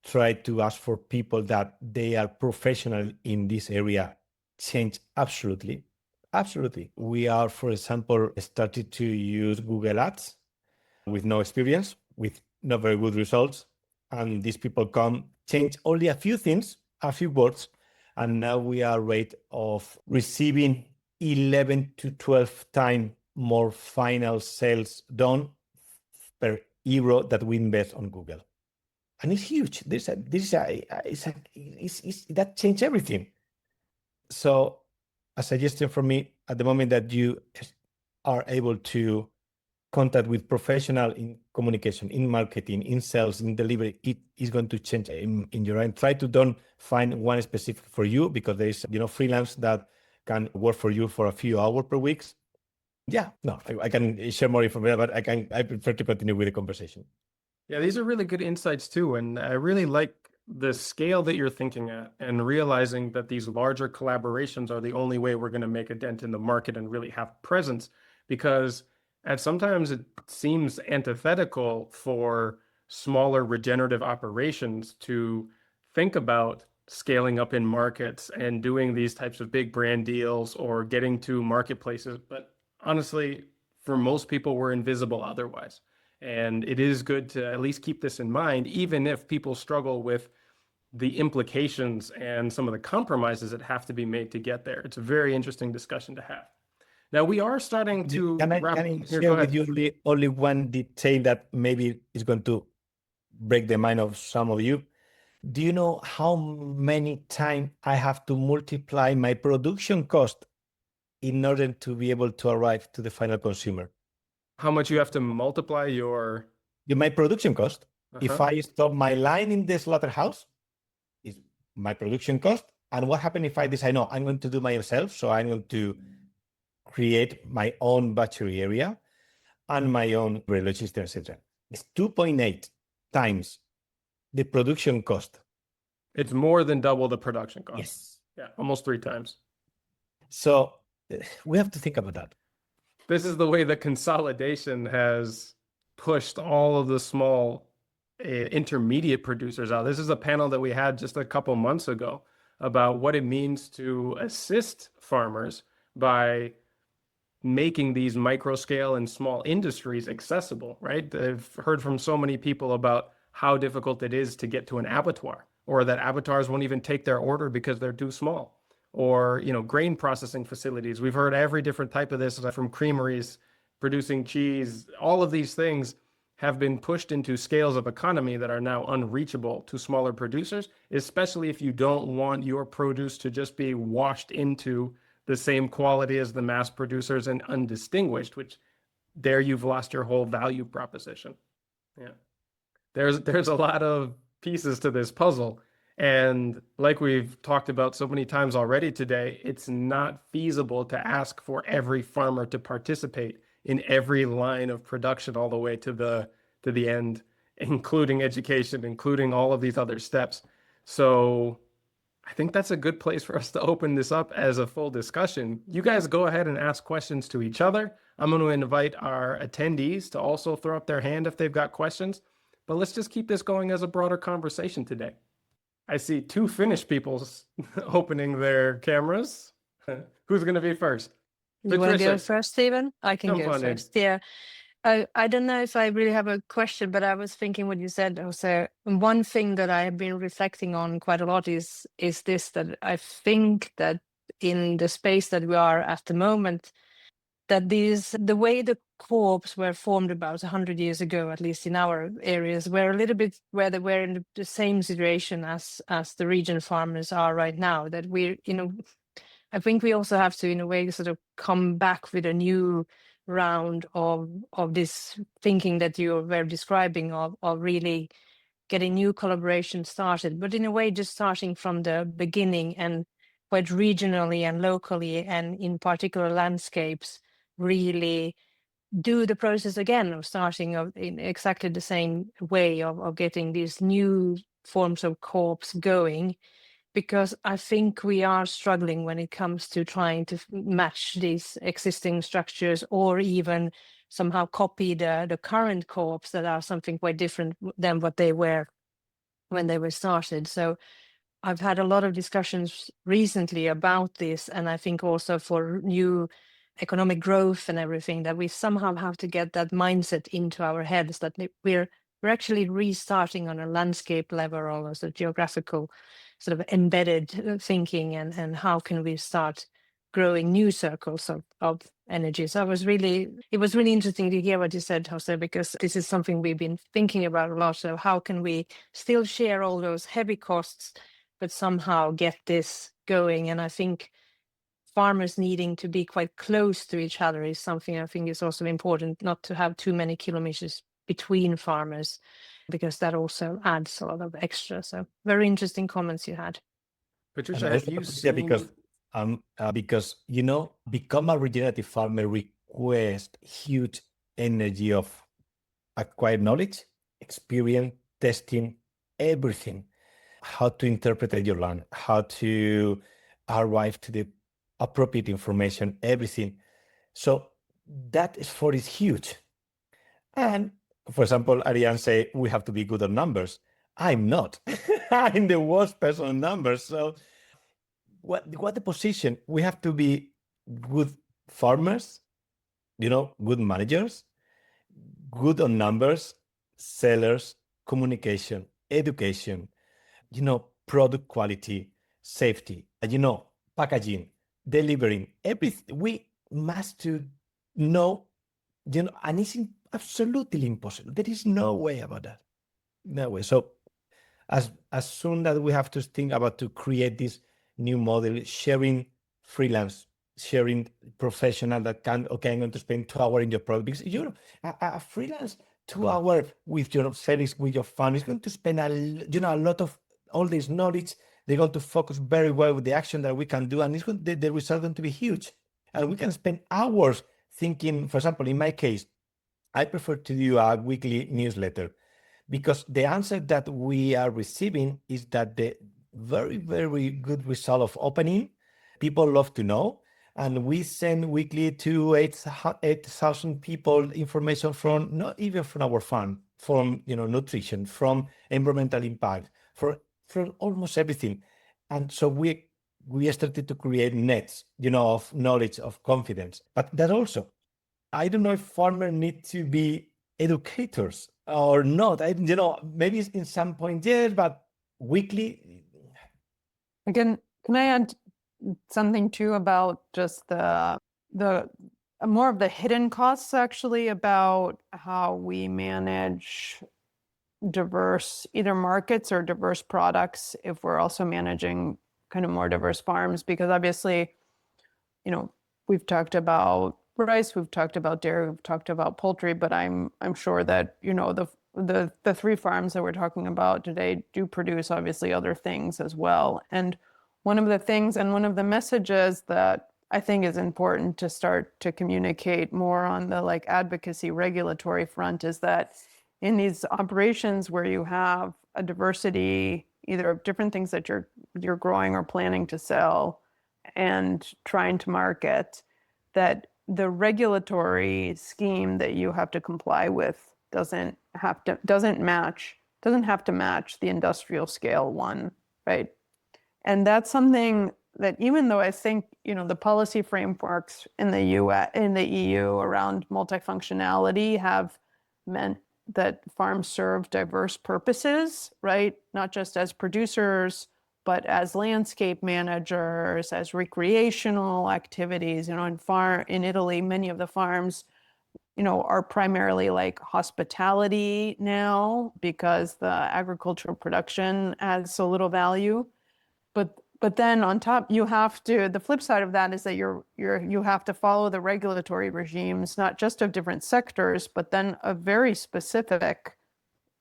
try to ask for people that they are professional in this area change absolutely. Absolutely. We are, for example, started to use Google Ads with no experience, with not very good results. And these people come, change only a few things, a few words, and now we are rate of receiving 11 to 12 times more final sales done per euro that we invest on Google. And it's huge. That changed everything. So a suggestion from me at the moment that you are able to contact with professional in communication, in marketing, in sales, in delivery, it is going to change in your end. Try to don't find one specific for you, because there is, freelance that can work for you for a few hours per week. Yeah, no, I can share more information, but I prefer to continue with the conversation. Yeah, these are really good insights too. And I really like the scale that you're thinking at and realizing that these larger collaborations are the only way we're going to make a dent in the market and really have presence, because sometimes it seems antithetical for smaller regenerative operations to think about scaling up in markets and doing these types of big brand deals or getting to marketplaces. But honestly, for most people, we're invisible otherwise. And it is good to at least keep this in mind, even if people struggle with the implications and some of the compromises that have to be made to get there. It's a very interesting discussion to have. Now, we are starting to Can I Here, share go with ahead. you only one detail that maybe is going to break the mind of some of you? Do you know how many times I have to multiply my production cost in order to be able to arrive to the final consumer? How much you have to multiply your... My production cost. If I stop my line in the slaughterhouse, is my production cost. And what happens if I decide, no, I'm going to do myself? So I'm going to create my own battery area and my own logistics, etc. It's 2.8 times the production cost. It's more than double the production cost. Yes. Yeah, almost 3 times. So we have to think about that. This is the way that consolidation has pushed all of the small intermediate producers out. This is a panel that we had just a couple months ago about what it means to assist farmers by making these micro scale and small industries accessible, right? I've heard from so many people about how difficult it is to get to an abattoir, or that abattoirs won't even take their order because they're too small, or, grain processing facilities. We've heard every different type of this, from creameries producing cheese. All of these things have been pushed into scales of economy that are now unreachable to smaller producers, especially if you don't want your produce to just be washed into the same quality as the mass producers and undistinguished, which there you've lost your whole value proposition. Yeah. There's a lot of pieces to this puzzle. And like we've talked about so many times already today, it's not feasible to ask for every farmer to participate in every line of production all the way to the end, including education, including all of these other steps. So I think that's a good place for us to open this up as a full discussion. You guys go ahead and ask questions to each other. I'm going to invite our attendees to also throw up their hand if they've got questions. But let's just keep this going as a broader conversation today. I see 2 Finnish people opening their cameras. Who's going to be first? You want to go Patricia, first, Stephen? I can jump go on in. first. Yeah. I don't know if I really have a question, but I was thinking what you said, Jose. One thing that I have been reflecting on quite a lot is this, that I think that in the space that we are at the moment, that the way the co-ops were formed about 100 years ago, at least in our areas, were a little bit where they were in the same situation as the region farmers are right now. That I think we also have to, in a way, sort of come back with a new round of this thinking that you were describing of really getting new collaboration started, but in a way just starting from the beginning and quite regionally and locally and in particular landscapes, really do the process again of starting in exactly the same way of getting these new forms of co-ops going, because I think we are struggling when it comes to trying to match these existing structures or even somehow copy the current co-ops that are something quite different than what they were when they were started. So I've had a lot of discussions recently about this, and I think also for new economic growth and everything, that we somehow have to get that mindset into our heads that we're actually restarting on a landscape level or also geographical sort of embedded thinking, and how can we start growing new circles of energy. So it was really interesting to hear what you said, Jose, because this is something we've been thinking about a lot. So how can we still share all those heavy costs, but somehow get this going? And I think farmers needing to be quite close to each other is something I think is also important, not to have too many kilometers between farmers, because that also adds a lot of extra. So very interesting comments you had. Patricia, And I have you love it, yeah, seen? because become a regenerative farmer requires huge energy of acquired knowledge, experience, testing, everything. How to interpret your land, how to arrive to the appropriate information, everything. So that effort is huge. And for example, Ariane say we have to be good on numbers. I'm not. I'm the worst person on numbers. So what the position? We have to be good farmers, good managers, good on numbers, sellers, communication, education, product quality, safety, packaging, delivering, everything. We must to know, and it's absolutely impossible. There is no way about that. No way. So as soon as we have to think about to create this new model, sharing freelance, sharing professional that I'm going to spend 2 hours in your product, because a freelance 2 hours with your sellers, with your fund is going to spend a lot of all this knowledge. They're going to focus very well with the action that we can do, and the result is going to be huge. And we can spend hours thinking. For example, in my case, I prefer to do a weekly newsletter, because the answer that we are receiving is that the very, very good result of opening, people love to know. And we send weekly to 8,000 people information from, not even from our fund, from nutrition, from environmental impact, from almost everything. And so we started to create nets, of knowledge, of confidence. But that also, I don't know if farmers need to be educators or not. Maybe in some point, yes, but weekly. Again, can I add something too about just the more of the hidden costs, actually, about how we manage diverse either markets or diverse products if we're also managing kind of more diverse farms? Because obviously, we've talked about rice, we've talked about dairy, we've talked about poultry, but I'm sure that the three farms that we're talking about today do produce obviously other things as well. And one of the things and one of the messages that I think is important to start to communicate more on the advocacy regulatory front is that in these operations where you have a diversity either of different things that you're growing or planning to sell and trying to market, that the regulatory scheme that you have to comply with doesn't have to match the industrial scale one, right? And that's something that, even though I think the policy frameworks in the EU around multifunctionality have meant that farms serve diverse purposes, right? Not just as producers, but as landscape managers, as recreational activities. In Italy, many of the farms, are primarily like hospitality now because the agricultural production adds so little value. But But then on top, you have to, the flip side of that is that you have to follow the regulatory regimes, not just of different sectors, but then of very specific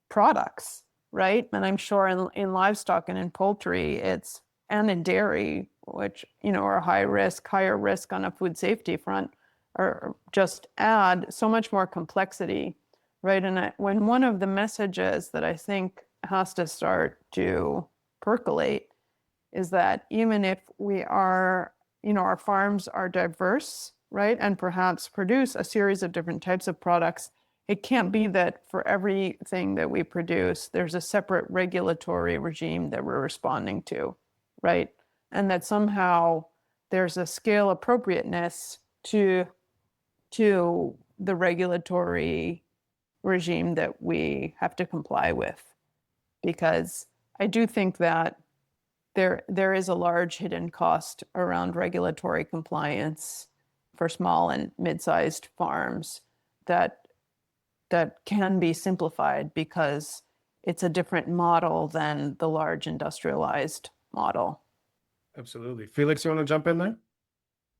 products, right? And I'm sure in livestock and in poultry, and in dairy, which, are higher risk on a food safety front, or just add so much more complexity, right? And when one of the messages that I think has to start to percolate is that even if we are, our farms are diverse, right, and perhaps produce a series of different types of products, it can't be that for everything that we produce, there's a separate regulatory regime that we're responding to, right? And that somehow there's a scale appropriateness to the regulatory regime that we have to comply with. Because I do think that there is a large hidden cost around regulatory compliance for small and mid-sized farms that can be simplified because it's a different model than the large industrialized model. Absolutely. Felix, you want to jump in there?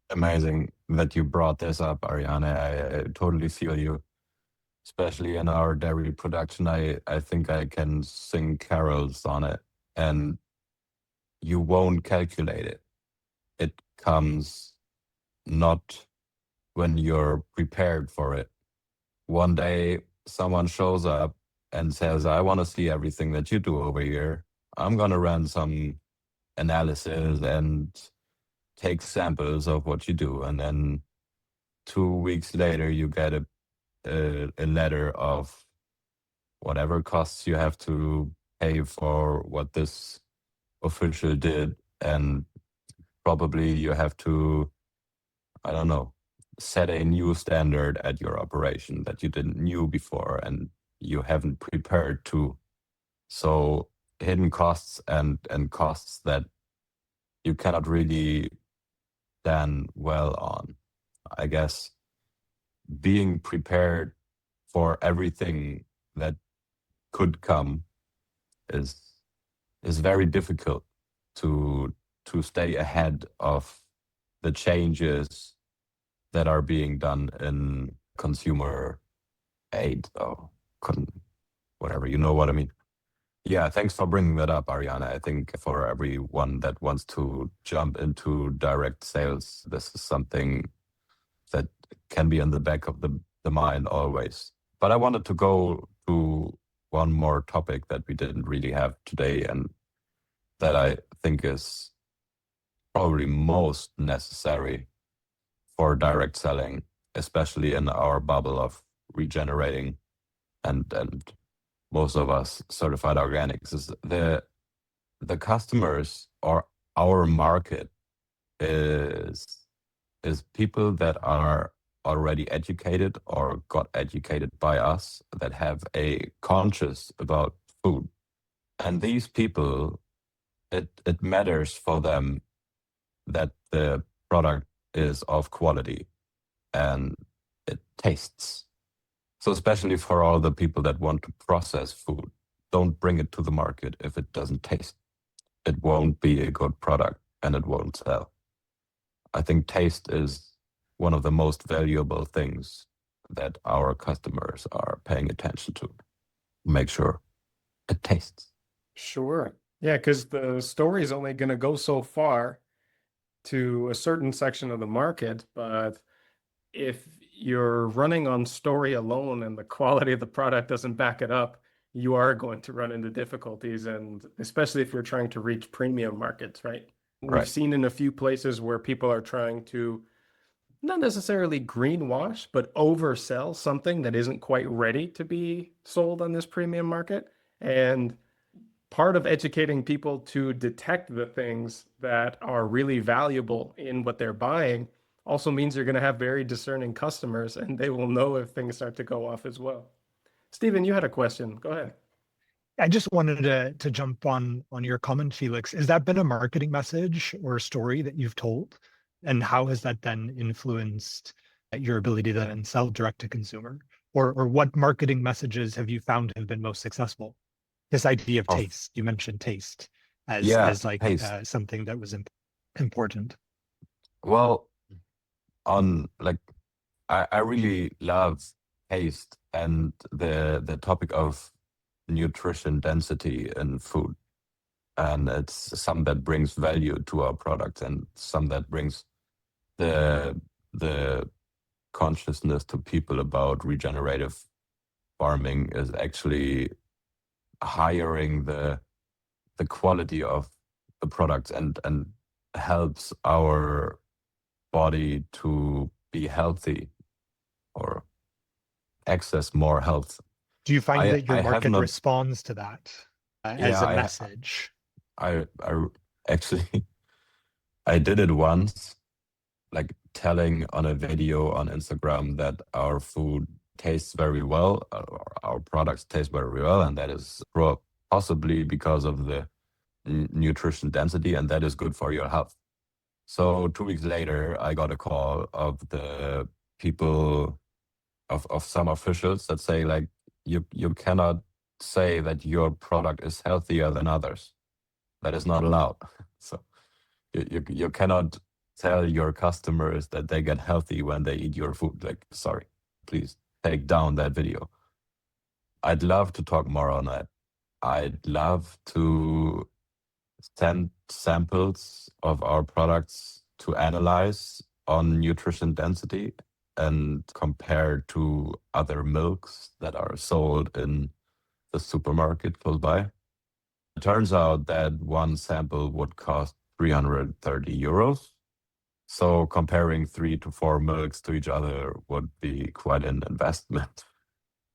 Amazing that you brought this up, Ariane. I totally feel you, especially in our dairy production. I think I can sing carols on it, and you won't calculate it. It comes not when you're prepared for it. One day, someone shows up and says, I want to see everything that you do over here. I'm going to run some analysis and take samples of what you do. And then 2 weeks later, you get a letter of whatever costs you have to pay for what this official did. And probably you have to, I don't know, set a new standard at your operation that you didn't knew before and you haven't prepared to. So hidden costs and costs that you cannot really plan well on. I guess being prepared for everything that could come is very difficult to stay ahead of the changes that are being done in consumer aid or whatever, you know what I mean? Yeah, thanks for bringing that up, Ariane. I think for everyone that wants to jump into direct sales, this is something that can be in the back of the mind always. But I wanted to go to one more topic that we didn't really have today and that I think is probably most necessary for direct selling, especially in our bubble of regenerating and most of us certified organics, is the customers or our market is people that are already educated or got educated by us, that have a conscious about food. And these people, it matters for them that the product is of quality and it tastes. So especially for all the people that want to process food, don't bring it to the market if it doesn't taste. It won't be a good product and it won't sell. I think taste is one of the most valuable things that our customers are paying attention to. Make sure it tastes. Sure. Yeah, because the story is only going to go so far to a certain section of the market, but if you're running on story alone and the quality of the product doesn't back it up, you are going to run into difficulties, and especially if you're trying to reach premium markets, right? Right. We've seen in a few places where people are trying to not necessarily greenwash, but oversell something that isn't quite ready to be sold on this premium market. And part of educating people to detect the things that are really valuable in what they're buying also means you're going to have very discerning customers, and they will know if things start to go off as well. Stephen, you had a question. Go ahead. I just wanted to jump on your comment, Felix. Has that been a marketing message or a story that you've told? And how has that then influenced your ability to then sell direct to consumer? Or what marketing messages have you found have been most successful? This idea of taste, you mentioned taste. as like taste. something that was important. Well, on like I really love taste and the topic of nutrition density in food. And it's some that brings value to our product and some that brings the consciousness to people about regenerative farming is actually hiring the quality of the products and helps our body to be healthy or access more health. Do you find that your I have market not. responds to that as Yeah, a message? I actually I did it once, like telling on a video on Instagram that our food tastes very well, or our products taste very well, and that is possibly because of the nutrition density, and that is good for your health. So 2 weeks later, I got a call of the people of some officials that say like you cannot say that your product is healthier than others. That is not allowed. So you cannot tell your customers that they get healthy when they eat your food. Like, sorry, please take down that video. I'd love to talk more on that. I'd love to send samples of our products to analyze on nutrition density and compare to other milks that are sold in the supermarket close by. It turns out that one sample would cost 330 euros. So comparing 3 to 4 milks to each other would be quite an investment.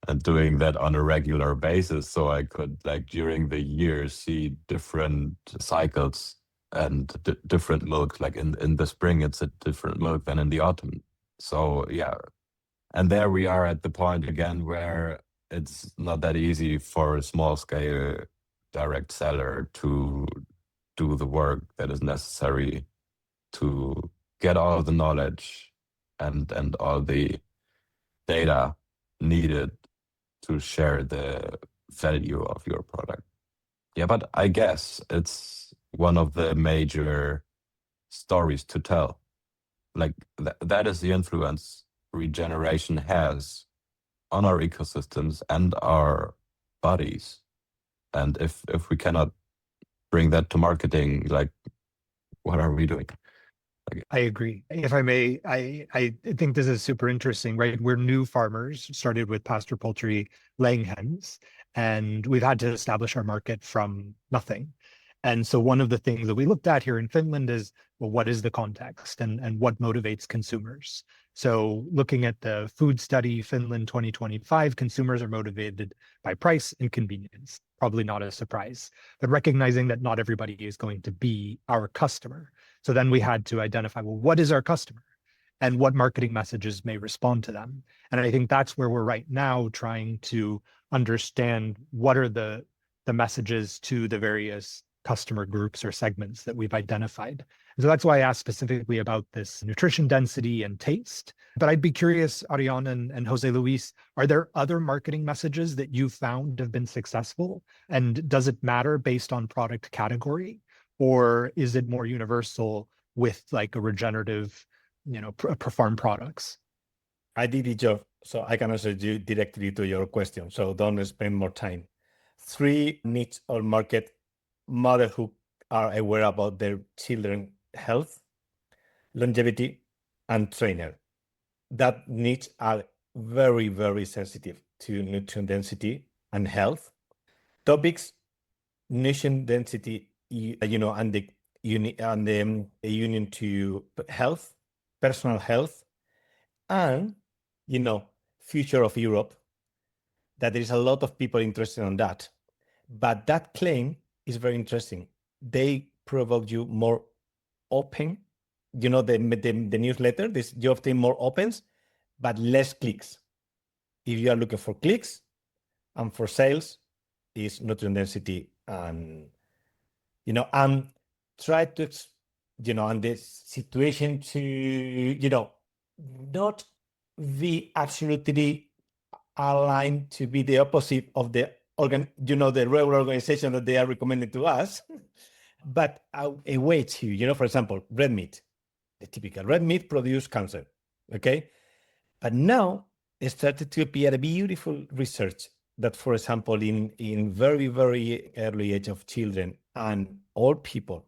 And doing that on a regular basis, so I could, like, during the year see different cycles and different milk. Like in the spring, it's a different milk than in the autumn. So yeah, and there we are at the point again where it's not that easy for a small scale direct seller to do the work that is necessary to get all the knowledge and all the data needed to share the value of your product. Yeah, but I guess it's one of the major stories to tell. Like that is the influence regeneration has on our ecosystems and our bodies. And if we cannot bring that to marketing, like, what are we doing? I agree. If I may, I think this is super interesting, right? We're new farmers, started with pasture poultry, laying hens, and we've had to establish our market from nothing. And so one of the things that we looked at here in Finland is, well, what is the context and what motivates consumers? So looking at the food study, Finland 2025, consumers are motivated by price and convenience. Probably not a surprise, but recognizing that not everybody is going to be our customer. So then we had to identify, well, what is our customer and what marketing messages may respond to them? And I think that's where we're right now trying to understand what are the messages to the various customer groups or segments that we've identified. And so that's why I asked specifically about this nutrition density and taste. But I'd be curious, Ariane and Jose Luis, are there other marketing messages that you found have been successful? And does it matter based on product category? Or is it more universal with like a regenerative, farm products? I did the job, so I can answer you directly to your question. So don't spend more time. 3 niche or market: mother who are aware about their children health, longevity, and trainer. That niche are very, very sensitive to nutrient density and health topics. Nutrient density, and the union to health, personal health, and future of Europe. That there is a lot of people interested in that, but that claim is very interesting. They provoke you more open. The newsletter. You obtain more opens, but less clicks. If you are looking for clicks and for sales, is nutrient density and try to and the situation to not be absolutely aligned to be the opposite of the the regular organization that they are recommending to us. but a way to, for example, red meat, the typical red meat produce cancer, okay? But now it started to appear a beautiful research that, for example, in very, very early age of children and old people,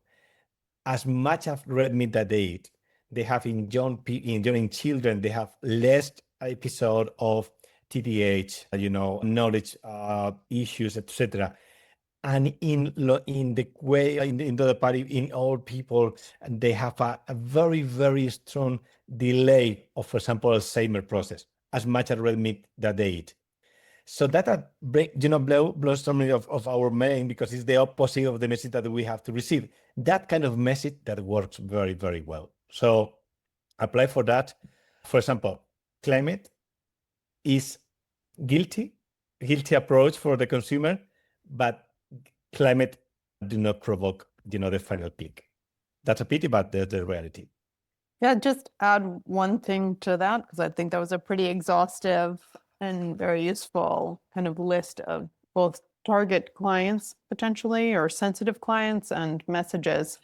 as much of red meat that they eat, they have in young children, they have less episode of TDAH, knowledge issues, etc. And in the way, in the other party, in old people, they have a very, very strong delay of, for example, Alzheimer process, as much as red meat that they eat. So that blows some of our mind, because it's the opposite of the message that we have to receive. That kind of message that works very, very well. So apply for that. For example, climate is guilty approach for the consumer, but climate do not provoke, the final click. That's a pity, but the reality. Yeah, just add one thing to that, because I think that was a pretty exhaustive and very useful kind of list of both target clients potentially, or sensitive clients, and messages.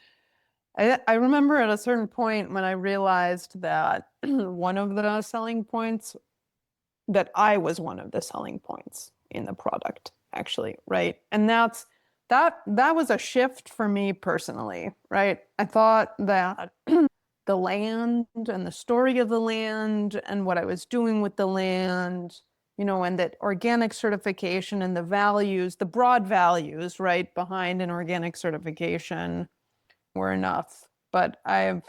I remember at a certain point when I realized that one of the selling points, that I was one of the selling points in the product, actually, right? And that was a shift for me personally, right? I thought that the land and the story of the land and what I was doing with the land, and that organic certification and the values, the broad values, right, behind an organic certification were enough. But I've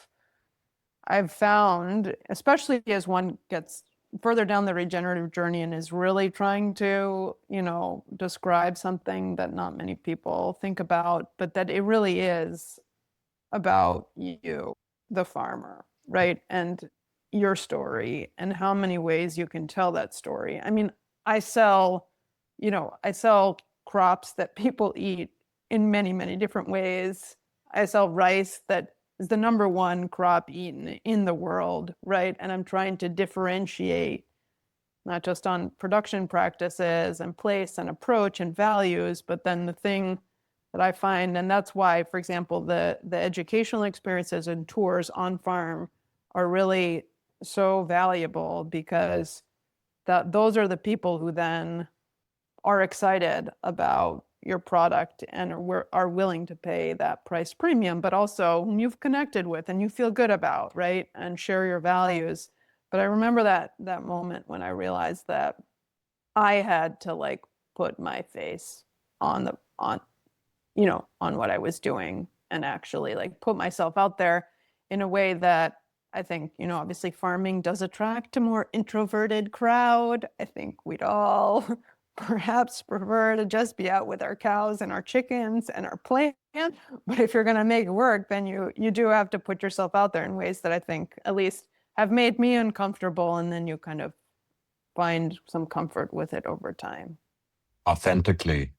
found, especially as one gets further down the regenerative journey and is really trying to, describe something that not many people think about, but that it really is about you, the farmer, right? And your story, and how many ways you can tell that story. I mean, I sell crops that people eat in many, many different ways. I sell rice that is the number one crop eaten in the world, right? And I'm trying to differentiate not just on production practices and place and approach and values, but then the thing that I find, and that's why, for example, the educational experiences and tours on farm are really so valuable, because those are the people who then are excited about your product and are willing to pay that price premium, but also whom you've connected with and you feel good about, right? And share your values. But I remember that moment when I realized that I had to put my face on what I was doing, and actually put myself out there in a way that I think, obviously farming does attract a more introverted crowd. I think we'd all perhaps prefer to just be out with our cows and our chickens and our plant. But if you're going to make it work, then you do have to put yourself out there in ways that I think at least have made me uncomfortable, and then you kind of find some comfort with it over time. Authentically.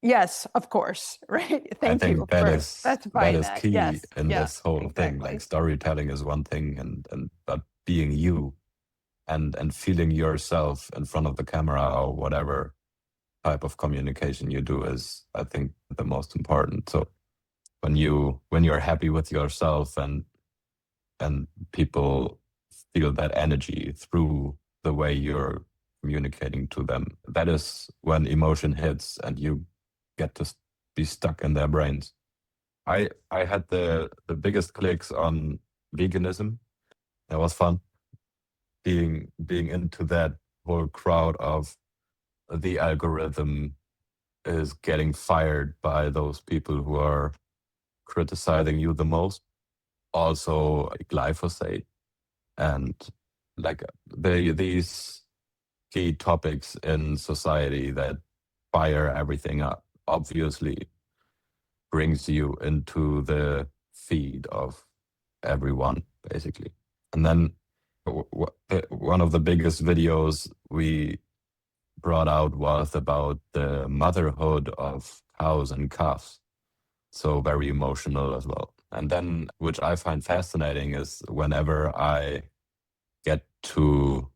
Yes, of course, right? I Thank think you that for is specifying that is that. key Yes, in yeah, this whole thing. exactly. Like, storytelling is one thing, but being you and feeling yourself in front of the camera, or whatever type of communication you do, is, I think, the most important. So when you're happy with yourself, and people feel that energy through the way you're communicating to them, that is when emotion hits and you get to be stuck in their brains. I had the biggest clicks on veganism. That was fun, being into that whole crowd of the algorithm is getting fired by those people who are criticizing you the most. Also, glyphosate, and these key topics in society that fire everything up, obviously brings you into the feed of everyone, basically. And then one of the biggest videos we brought out was about the motherhood of cows and calves. So very emotional as well. And then, which I find fascinating, is whenever I get to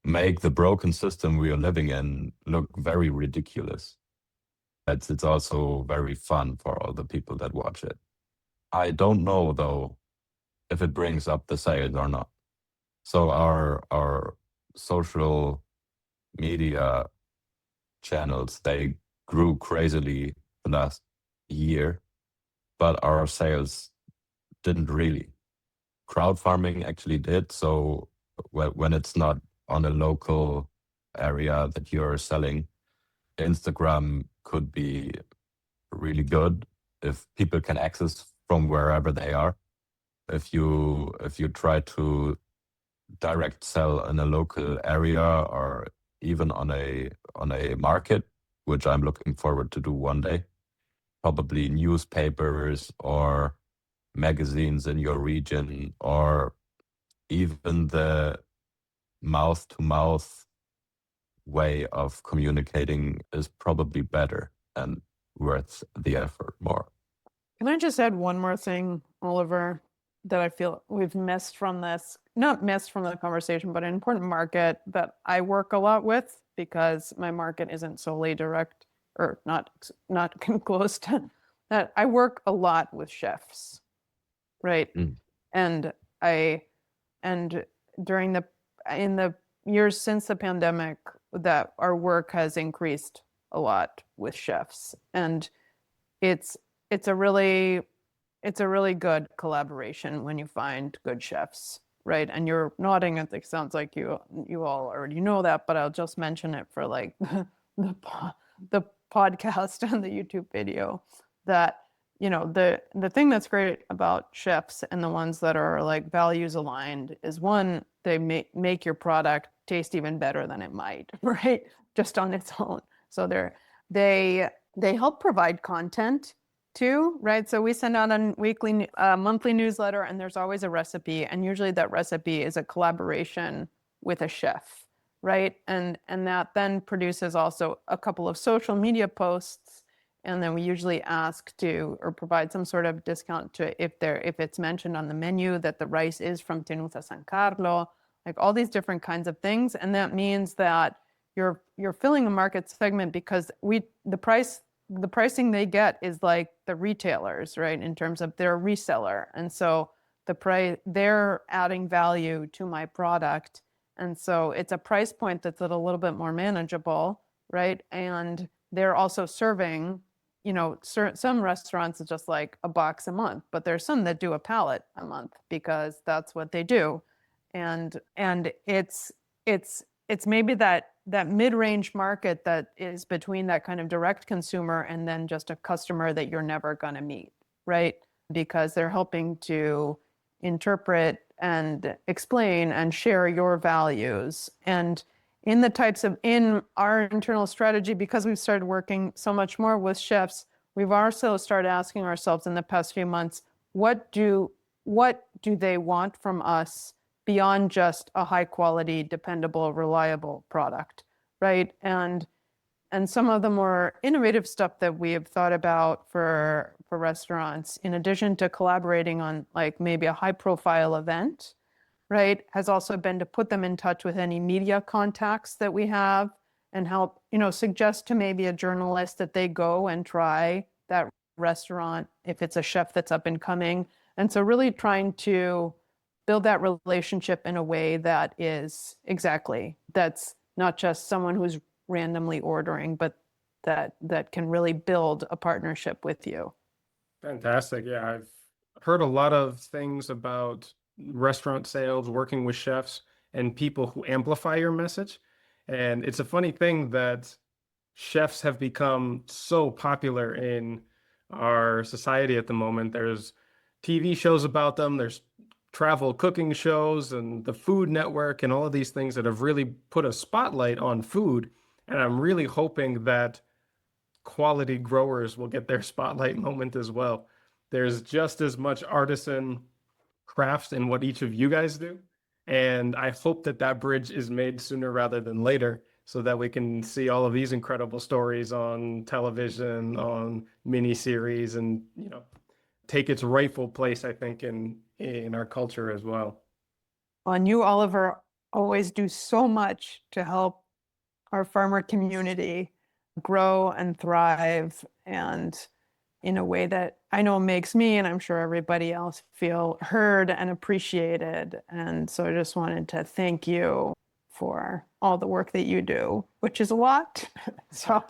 make the broken system we are living in look very ridiculous. It's also very fun for all the people that watch it. I don't know though if it brings up the sales or not. So our social media channels, they grew crazily the last year, but our sales didn't really. Crowd farming actually did. So when it's not on a local area that you're selling, Instagram could be really good if people can access from wherever they are. If you try to direct sell in a local area or even on a market, which I'm looking forward to do one day, probably newspapers or magazines in your region, or even the mouth to mouth way of communicating is probably better and worth the effort more. Can I just add one more thing, Oliver, that I feel we've missed from this, not missed from the conversation, but an important market that I work a lot with because my market isn't solely direct or not close to that. I work a lot with chefs, right? Mm. And and in the years since the pandemic, that our work has increased a lot with chefs, and it's it's a really good collaboration when you find good chefs, right? And you're nodding. I think sounds like you all already know that, but I'll just mention it for like the the podcast and the YouTube video that the thing that's great about chefs and the ones that are like values aligned is, one, they make your product taste even better than it might, right? Just on its own. So they help provide content too, right? So we send out a monthly newsletter, and there's always a recipe, and usually that recipe is a collaboration with a chef, right? And that then produces also a couple of social media posts, and then we usually ask to or provide some sort of discount to if it's mentioned on the menu that the rice is from Tenuta San Carlo, like all these different kinds of things. And that means that you're filling a market segment because the pricing they get is like the retailers, right? In terms of their reseller. And so they're adding value to my product. And so it's a price point that's a little bit more manageable, right? And they're also serving, some restaurants are just like a box a month, but there's some that do a pallet a month because that's what they do. And it's maybe that mid-range market that is between that kind of direct consumer and then just a customer that you're never going to meet, right? Because they're helping to interpret and explain and share your values. And in our internal strategy, because we've started working so much more with chefs, we've also started asking ourselves in the past few months, what do they want from us beyond just a high quality, dependable, reliable product, right? And some of the more innovative stuff that we have thought about for restaurants, in addition to collaborating on like maybe a high profile event, right, has also been to put them in touch with any media contacts that we have and help, suggest to maybe a journalist that they go and try that restaurant if it's a chef that's up and coming. And so really trying to build that relationship in a way that is that's not just someone who's randomly ordering, but that can really build a partnership with you. Fantastic. Yeah, I've heard a lot of things about restaurant sales, working with chefs and people who amplify your message. And it's a funny thing that chefs have become so popular in our society at the moment. There's TV shows about them, there's travel cooking shows and the Food Network and all of these things that have really put a spotlight on food. And I'm really hoping that quality growers will get their spotlight moment as well. There's just as much artisan crafts in what each of you guys do. And I hope that that bridge is made sooner rather than later so that we can see all of these incredible stories on television, on miniseries, and, take its rightful place, I think, in our culture as well. And you, Oliver, always do so much to help our farmer community grow and thrive, and in a way that I know makes me, and I'm sure everybody else, feel heard and appreciated. And so I just wanted to thank you for all the work that you do, which is a lot. So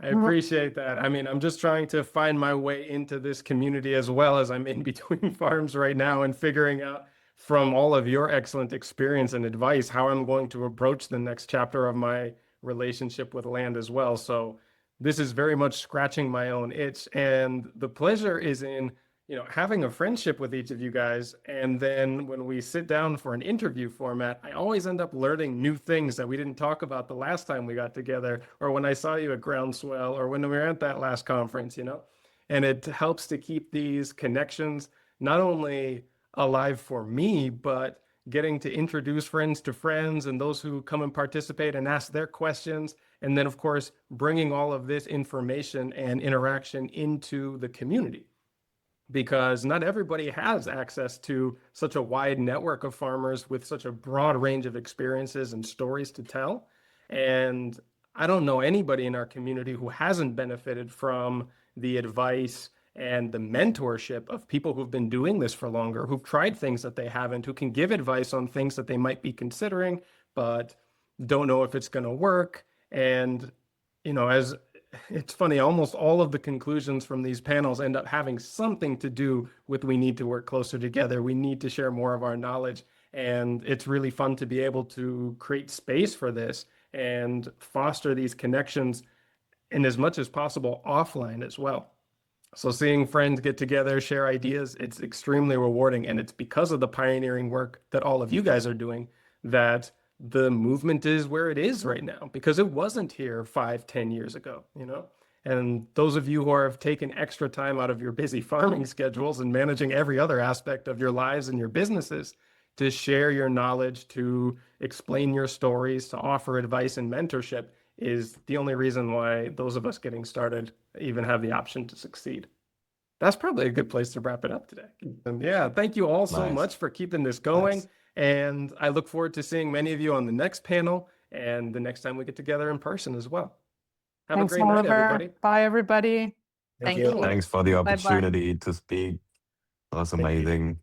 I appreciate that. I mean, I'm just trying to find my way into this community as well as I'm in between farms right now and figuring out from all of your excellent experience and advice how I'm going to approach the next chapter of my relationship with land as well. So this is very much scratching my own itch, and the pleasure is in having a friendship with each of you guys. And then when we sit down for an interview format, I always end up learning new things that we didn't talk about the last time we got together, or when I saw you at Groundswell, or when we were at that last conference, and it helps to keep these connections not only alive for me, but getting to introduce friends to friends and those who come and participate and ask their questions. And then, of course, bringing all of this information and interaction into the community, because not everybody has access to such a wide network of farmers with such a broad range of experiences and stories to tell. And I don't know anybody in our community who hasn't benefited from the advice and the mentorship of people who've been doing this for longer, who've tried things that they haven't, who can give advice on things that they might be considering, but don't know if it's going to work. And, as it's funny, almost all of the conclusions from these panels end up having something to do with we need to work closer together. We need to share more of our knowledge. And it's really fun to be able to create space for this and foster these connections in as much as possible offline as well. So seeing friends get together, share ideas, it's extremely rewarding. And it's because of the pioneering work that all of you guys are doing that the movement is where it is right now, because it wasn't here 5-10 years ago, And those of you who have taken extra time out of your busy farming schedules and managing every other aspect of your lives and your businesses to share your knowledge, to explain your stories, to offer advice and mentorship is the only reason why those of us getting started even have the option to succeed. That's probably a good place to wrap it up today. And yeah, thank you all so Nice. much for keeping this going. Nice. And I look forward to seeing many of you on the next panel and the next time we get together in person as well. Have thanks, a great night, Oliver. everybody. Bye, everybody. Thank you. Thanks for the Bye-bye. opportunity to speak. That was Thank you. amazing.